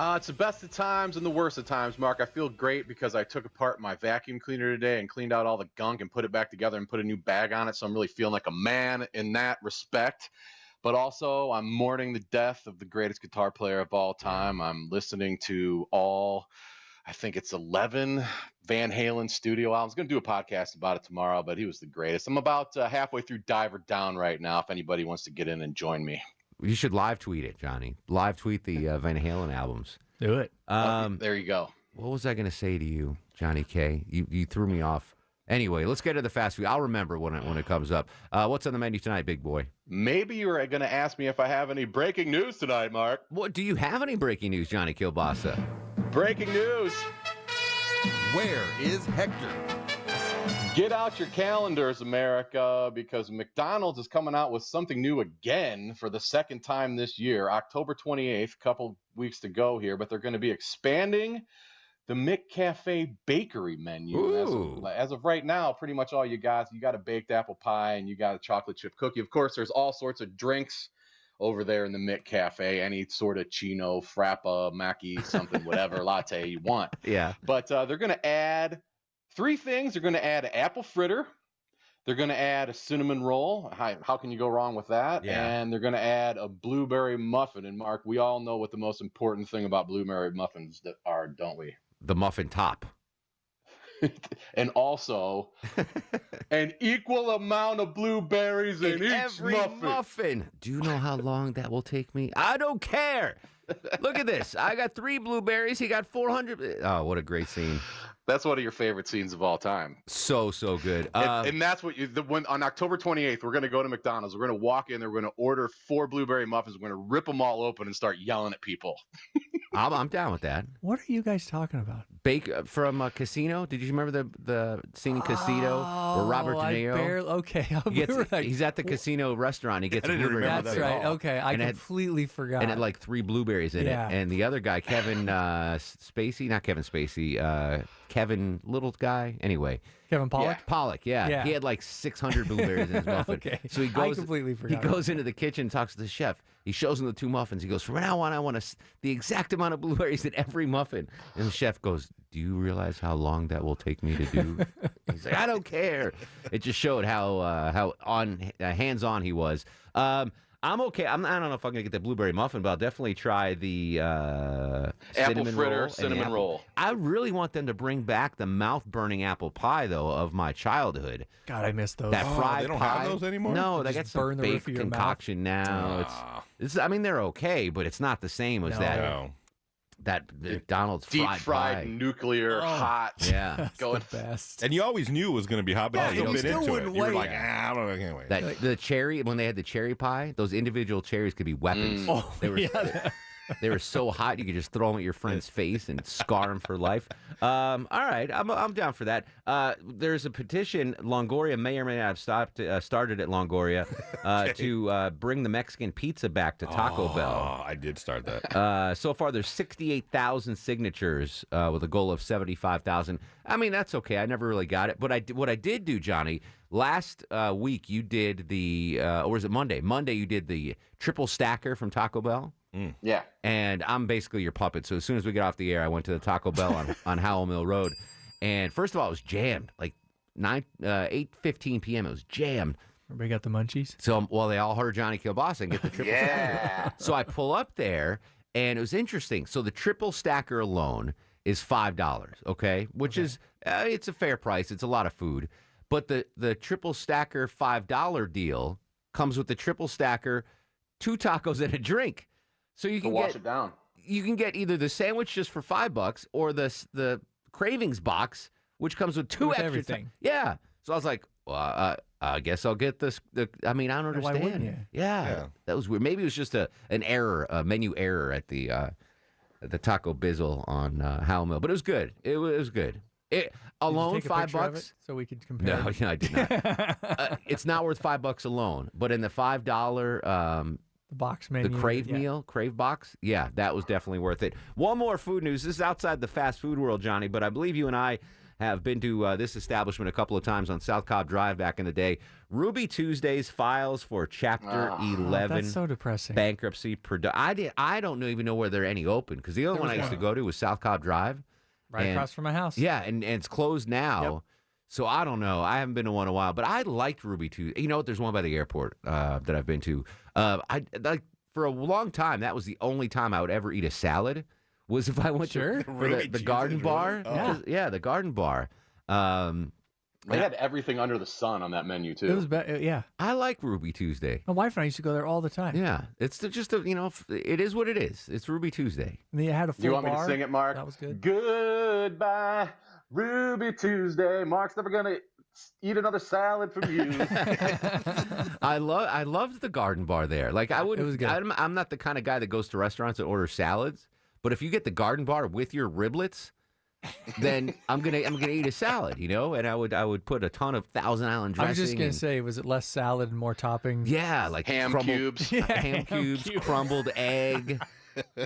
It's the best of times and the worst of times, Mark. I feel great because I took apart my vacuum cleaner today and cleaned out all the gunk and put it back together and put a new bag on it. So I'm really feeling like a man in that respect. But also, I'm mourning the death of the greatest guitar player of all time. I'm listening to I think it's 11 Van Halen studio albums. I'm going to do a podcast about it tomorrow, but he was the greatest. I'm about halfway through Diver Down right now if anybody wants to get in and join me. You should live tweet it, Johnny. Live tweet the Van Halen albums. Do it. There you go. What was I going to say to you, Johnny K? You threw me off. Anyway, let's get to the fast food. I'll remember when it comes up. What's on the menu tonight, big boy? Maybe you were going to ask me if I have any breaking news tonight, Mark. What do you have any breaking news, Johnny Kielbasa? Breaking news. Where is Hector? Get out your calendars, America, because McDonald's is coming out with something new again for the second time this year, October 28th, a couple weeks to go here, but they're going to be expanding the McCafe bakery menu. As of right now, pretty much all you got a baked apple pie and you got a chocolate chip cookie. Of course, there's all sorts of drinks over there in the McCafe, any sort of chino, frappa, macchi, something, whatever, latte you want. Yeah. But they're going to add 3 things. They're going to add an apple fritter. They're going to add a cinnamon roll. How can you go wrong with that? Yeah. And they're going to add a blueberry muffin. And Mark, we all know what the most important thing about blueberry muffins are, don't we? The muffin top. and also an equal amount of blueberries in each every muffin. Do you know how long that will take me? I don't care. Look at this. I got 3 blueberries. He got 400. Oh, what a great scene. That's one of your favorite scenes of all time. So good. And that's what when on October 28th, we're going to go to McDonald's. We're going to walk in there. We're going to order 4 blueberry muffins. We're going to rip them all open and start yelling at people. I'm down with that. What are you guys talking about? Bake from Casino. Did you remember the scene in Casino where Robert De Niro? He's at the casino restaurant. He gets a blueberry. That's right. Okay, I completely forgot. And it had like 3 blueberries in it. And the other guy, Kevin Spacey, not Kevin Spacey, Kevin little guy. Anyway. Kevin Pollak? Yeah. Pollak, yeah. He had like 600 blueberries in his muffin. Okay. So he goes, I completely forgot. He goes into the kitchen and talks to the chef. He shows him the 2 muffins. He goes, from now on, I want the exact amount of blueberries in every muffin. And the chef goes, do you realize how long that will take me to do? He's like, I don't care. It just showed how hands-on he was. I'm okay. I don't know if I'm going to get the blueberry muffin, but I'll definitely try the apple fritter cinnamon roll. I really want them to bring back the mouth-burning apple pie, though, of my childhood. God, I miss those. That fried they don't pie. have those anymore? No, they got some baked concoction now. I mean, they're okay, but it's not the same as that McDonald's deep-fried pie. Nuclear hot. Yeah. That's going the best. And you always knew it was going to be hot, but you still bit into it. You were like, I don't know, I can't wait. The cherry, when they had the cherry pie, those individual cherries could be weapons. They were so hot you could just throw them at your friend's face and scar them for life. All right, I'm down for that. There's a petition. Longoria may or may not have started at Longoria to bring the Mexican pizza back to Taco Bell. I did start that. So far, there's 68,000 signatures with a goal of 75,000. I mean, that's okay. I never really got it. But what I did do, Johnny, last week you did the, or was it Monday? Monday you did the triple stacker from Taco Bell. Yeah. And I'm basically your puppet. So as soon as we get off the air, I went to the Taco Bell on Howell Mill Road. And first of all, it was jammed. Like 8:15 p.m. It was jammed. Everybody got the munchies? So, they all heard Johnny Kielbasa and get the triple stacker. So I pull up there, and it was interesting. So the triple stacker alone is $5, okay? Which is, it's a fair price. It's a lot of food. But the triple stacker $5 deal comes with the triple stacker, 2 tacos and a drink. So you can wash it down. You can get either the sandwich just for $5 or the cravings box, which comes with 2 extra everything. Yeah. So I was like, well, I guess I'll get this. I mean, I don't understand. Why wouldn't you? Yeah, that was weird. Maybe it was just an error, a menu error at the Taco Bizzle on Howell Mill, but it was good. It was good. Alone $5, so we could compare. No, I did not. It's not worth $5 alone, but in the $5 the box menu, the Crave box, that was definitely worth it. One more food news. This is outside the fast food world, Johnny, but I believe you and I have been to this establishment a couple of times on South Cobb Drive back in the day. Ruby Tuesdays files for Chapter 11. That's so depressing. Bankruptcy. I don't even know where there are any open, because the other one I used to go to was South Cobb Drive. Right across from my house. Yeah, and it's closed now. Yep. So I don't know. I haven't been to one in a while, but I liked Ruby Tuesday. You know what? There's one by the airport that I've been to. For a long time, that was the only time I would ever eat a salad, was if I went to the Garden Bar. Yeah, the Garden Bar. They had everything under the sun on that menu too. It was yeah. I like Ruby Tuesday. My wife and I used to go there all the time. Yeah, it's just it is what it is. It's Ruby Tuesday. And you had a full You want bar. me to sing it, Mark? That was good. Goodbye, Ruby Tuesday. Mark's never gonna eat another salad from you. I loved the Garden Bar there. Like I wouldn't. It was good. I'm not the kind of guy that goes to restaurants and orders salads. But if you get the Garden Bar with your riblets, then I'm gonna eat a salad, and I would put a ton of Thousand Island dressing. I was just gonna say, was it less salad and more topping? Yeah, like ham cubes, crumbled egg,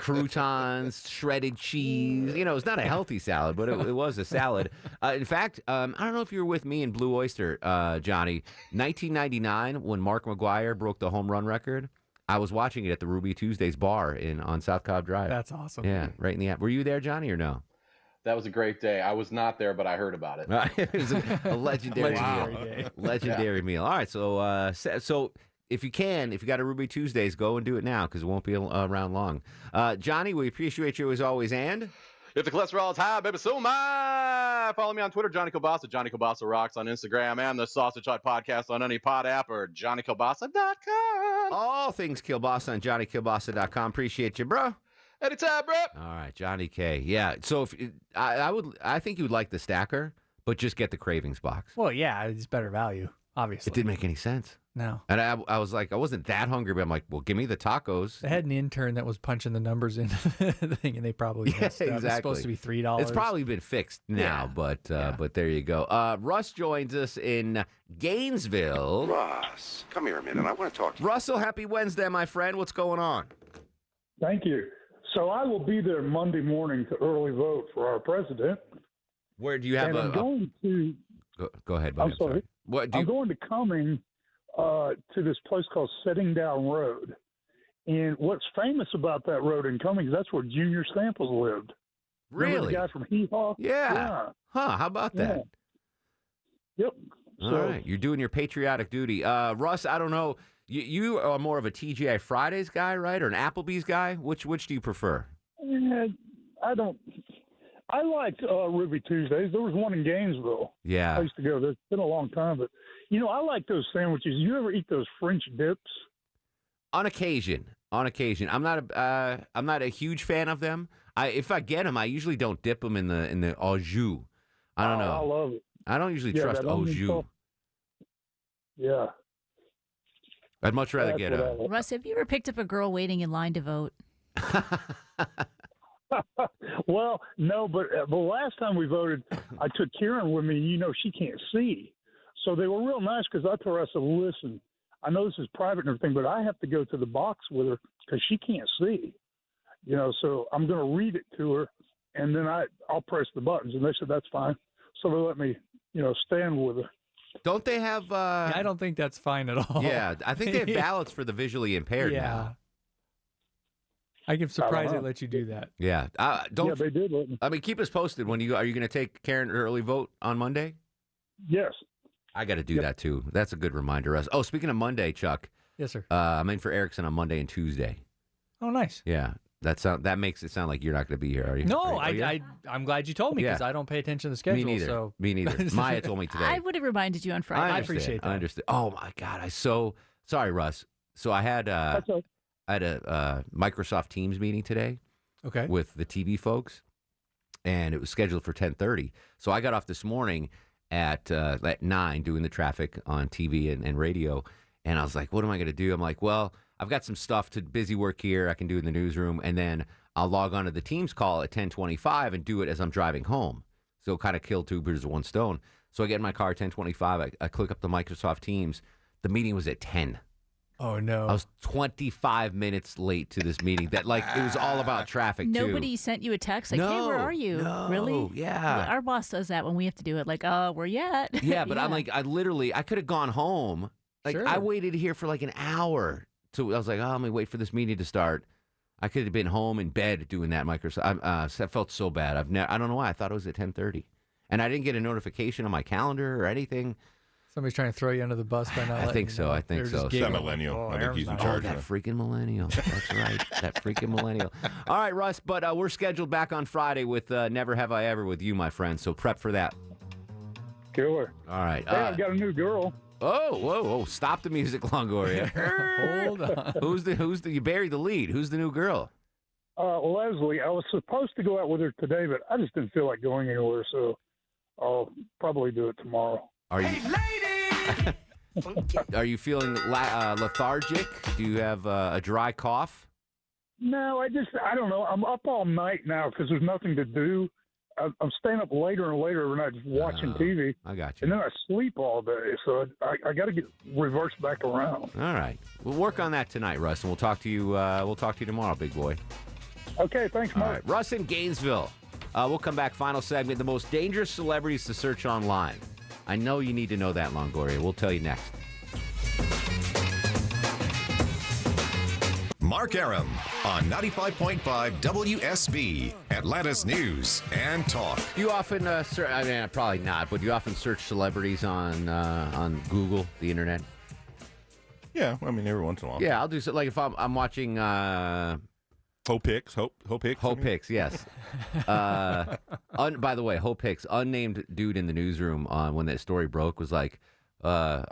croutons, shredded cheese. It's not a healthy salad, but it was a salad. In fact, I don't know if you were with me in Blue Oyster, Johnny. 1999, when Mark McGwire broke the home run record, I was watching it at the Ruby Tuesdays bar on South Cobb Drive. That's awesome. Yeah, right in the app. Were you there, Johnny, or no? That was a great day. I was not there, but I heard about it. It was a legendary meal. Legendary meal. All right, so if you got a Ruby Tuesdays, go and do it now, because it won't be around long. Johnny, we appreciate you as always, and If the cholesterol is high, baby, so am I. Follow me on Twitter, Johnny Kielbasa. Johnny Kielbasa Rocks on Instagram, and the Sausage Hut Podcast on any pod app or JohnnyKielbasa.com. All things Kielbasa on JohnnyKielbasa.com. Appreciate you, bro. Anytime, bro. All right, Johnny K. Yeah, so if I think you would like the stacker, but just get the cravings box. Well, yeah, it's better value, obviously. It didn't make any sense. No. And I was like, I wasn't that hungry, but I'm like, well, give me the tacos. They had an intern that was punching the numbers into the thing, and they probably messed up. Exactly. It's supposed to be $3. It's probably been fixed now, but there you go. Russ joins us in Gainesville. Russ, come here a minute. I want to talk to you. Russell, happy Wednesday, my friend. What's going on? Thank you. So I will be there Monday morning to early vote for our president. Where do you have I'm going to... Go ahead, buddy. I'm sorry. I'm going to Cumming to this place called Setting Down Road. And what's famous about that road in Cumming is that's where Junior Samples lived. Really? Remember the guy from Hee Haw? Yeah. Huh, how about that? Yeah. Yep. All right. You're doing your patriotic duty. Russ, I don't know. You are more of a TGI Fridays guy, right? Or an Applebee's guy? Which do you prefer? I liked Ruby Tuesdays. There was one in Gainesville. Yeah. I used to go there. It's been a long time, but I like those sandwiches. You ever eat those French dips? On occasion. I'm not a huge fan of them. If I get them, I usually don't dip them in the au jus. I don't know. I love it. I don't usually trust au jus. Yeah. I'd much rather get a... Russ, have you ever picked up a girl waiting in line to vote? Well, no, but the last time we voted, I took Karen with me. She can't see. So they were real nice because I told her, I said, listen, I know this is private and everything, but I have to go to the box with her because she can't see. So I'm going to read it to her, and then I'll press the buttons. And they said, that's fine. So they let me, stand with her. Don't they have... I don't think that's fine at all. Yeah, I think they have ballots for the visually impaired now. I'm surprised they let you do that. Yeah. Yeah, they did let me. I mean, keep us posted when are you going to take Karen early vote on Monday? Yes. I got to do that, too. That's a good reminder. Oh, speaking of Monday, Chuck. Yes, sir. I'm in for Erickson on Monday and Tuesday. Oh, nice. Yeah. That makes it sound like you're not going to be here, are you? No, I'm glad you told me because I don't pay attention to the schedule. Me neither. Maya told me today. I would have reminded you on Friday. I appreciate that. I understand. Oh, my God. Sorry, Russ. So I had a Microsoft Teams meeting today with the TV folks, and it was scheduled for 10:30. So I got off this morning at 9 doing the traffic on TV and radio, and I was like, what am I going to do? I'm like, well, I've got some stuff to busy work here I can do in the newsroom, and then I'll log on to the Teams call at 10:25 and do it as I'm driving home. So kind of kill two birds with one stone. So I get in my car at 10:25. I click up the Microsoft Teams. The meeting was at 10. Oh, no. I was 25 minutes late to this meeting. It was all about traffic, too. Nobody sent you a text like, hey, where are you? No, really? Yeah. Our boss does that when we have to do it. Like, where you at? Yeah, but I'm like, I could have gone home. Like, Sure. I waited here for like an hour. I was like, let me wait for this meeting to start. I could have been home in bed doing that Microsoft. I felt so bad. I don't know why. I thought it was at 10:30. And I didn't get a notification on my calendar or anything. Somebody's trying to throw you under the bus by not I think so. That millennial. I think he's in charge. That freaking millennial. That's right. That freaking millennial. All right, Russ, but we're scheduled back on Friday with Never Have I Ever with you, my friend. So prep for that. Killer. All right. Hey, I've got a new girl. Oh, whoa. Stop the music, Longoria. Hold on. Who's you buried the lead. Who's the new girl? Leslie. I was supposed to go out with her today, but I just didn't feel like going anywhere, so I'll probably do it tomorrow. Are you? Are you feeling lethargic? Do you have a dry cough? No, I don't know. I'm up all night now because there's nothing to do. I'm staying up later and later and I'm just watching TV. I got you. And then I sleep all day, so I got to get reversed back around. All right, we'll work on that tonight, Russ, and we'll talk to you. We'll talk to you tomorrow, big boy. Okay, thanks, Mark. All right, Russ in Gainesville. We'll come back. Final segment: the most dangerous celebrities to search online. I know you need to know that, Longoria. We'll tell you next. Mark Arum on 95.5 WSB, Atlanta's News and Talk. Do you often probably not, but do you often search celebrities on Google, the internet? Yeah, I mean, every once in a while. Yeah, I'll do so. Like if I'm watching Hope Hicks. Hope Hicks, yes. By the way, Hope Hicks, unnamed dude in the newsroom on when that story broke, was like,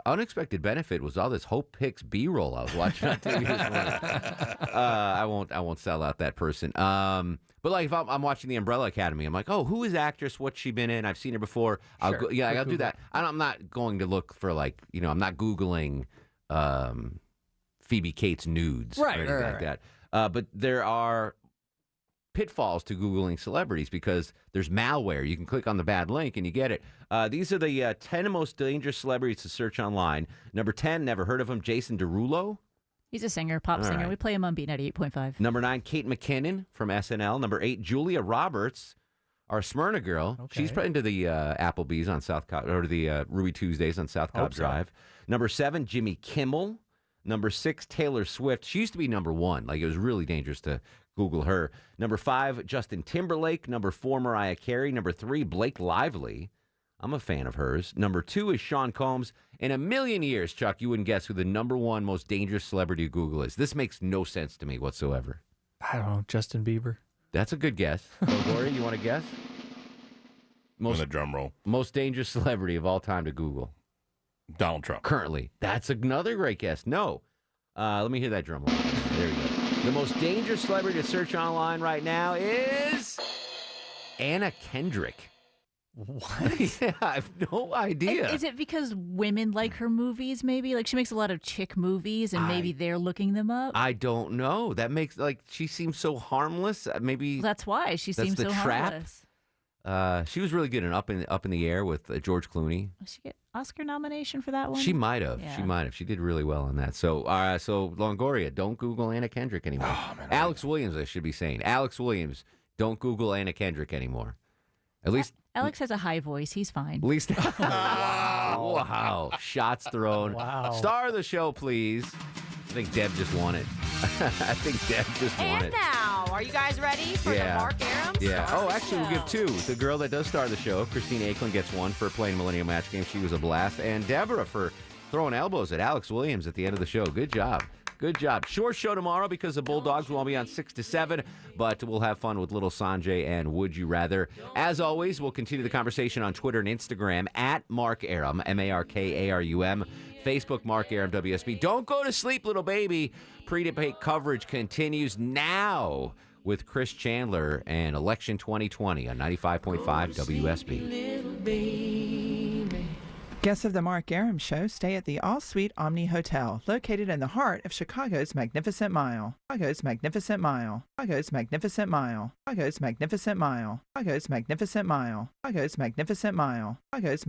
unexpected benefit was all this Hope Hicks B-roll I was watching on TV this morning. I won't sell out that person. But like if I'm watching The Umbrella Academy, I'm like, oh, who is the actress? What's she been in? I've seen her before. I'll do that. I'm not going to look for I'm not Googling Phoebe Cates nudes or anything like that. But there are pitfalls to Googling celebrities because there's malware. You can click on the bad link and you get it. These are the 10 most dangerous celebrities to search online. Number 10, never heard of him, Jason Derulo. He's a singer, pop singer. Right. We play him on B98.5. Number 9, Kate McKinnon from SNL. Number 8, Julia Roberts, our Smyrna girl. Okay. She's into the Applebee's on South Cobb, or the Ruby Tuesdays on South Cobb Drive. Number 7, Jimmy Kimmel. Number 6, Taylor Swift. She used to be number 1. Like, it was really dangerous to Google her. Number 5, Justin Timberlake. Number 4, Mariah Carey. Number 3, Blake Lively. I'm a fan of hers. Number 2 is Sean Combs. In a million years, Chuck, you wouldn't guess who the number 1 most dangerous celebrity to Google is. This makes no sense to me whatsoever. I don't know. Justin Bieber. That's a good guess. Gloria, you want to guess? On a drum roll. Most dangerous celebrity of all time to Google. Donald Trump. Currently. That's another great guess. No. Let me hear that drum roll. There you go. The most dangerous celebrity to search online right now is Anna Kendrick. What? Yeah, I have no idea. Is it because women like her movies, maybe? Like, she makes a lot of chick movies, and maybe they're looking them up? I don't know. That makes, she seems so harmless. Maybe well, that's why she seems so harmless. She was really good in Up in the Air with George Clooney. Did she get Oscar nomination for that one? She might have. Yeah. She might have. She did really well on that. So, Longoria, don't Google Anna Kendrick anymore. Oh, man, Alex Williams, I should be saying. Alex Williams, don't Google Anna Kendrick anymore. At least Alex has a high voice. He's fine. At least. Wow. Shots thrown. Wow. Star of the show, please. I think Deb just won it. I think Deb just won it. And now, are you guys ready for the Mark Arum? Yeah. Oh, actually, we'll give 2. The girl that does star the show, Christine Akelin, gets 1 for playing Millennium Match Game. She was a blast. And Deborah for throwing elbows at Alex Williams at the end of the show. Good job. Good job. Short show tomorrow because the Bulldogs will all be on 6 to 7, but we'll have fun with Little Sanjay and Would You Rather. As always, we'll continue the conversation on Twitter and Instagram at Mark Arum, MarkArum. Facebook, Mark Arum WSB. Don't go to sleep, little baby. Pre-debate coverage continues now with Chris Chandler and Election 2020 on 95.5 WSB. Guests of the Mark Arum Show stay at the All-Suite Omni Hotel, located in the heart of Chicago's Magnificent Mile. Chicago's Magnificent Mile. Chicago's Magnificent Mile. Chicago's Magnificent Mile. Chicago's Magnificent Mile. Chicago's Magnificent Mile. Chicago's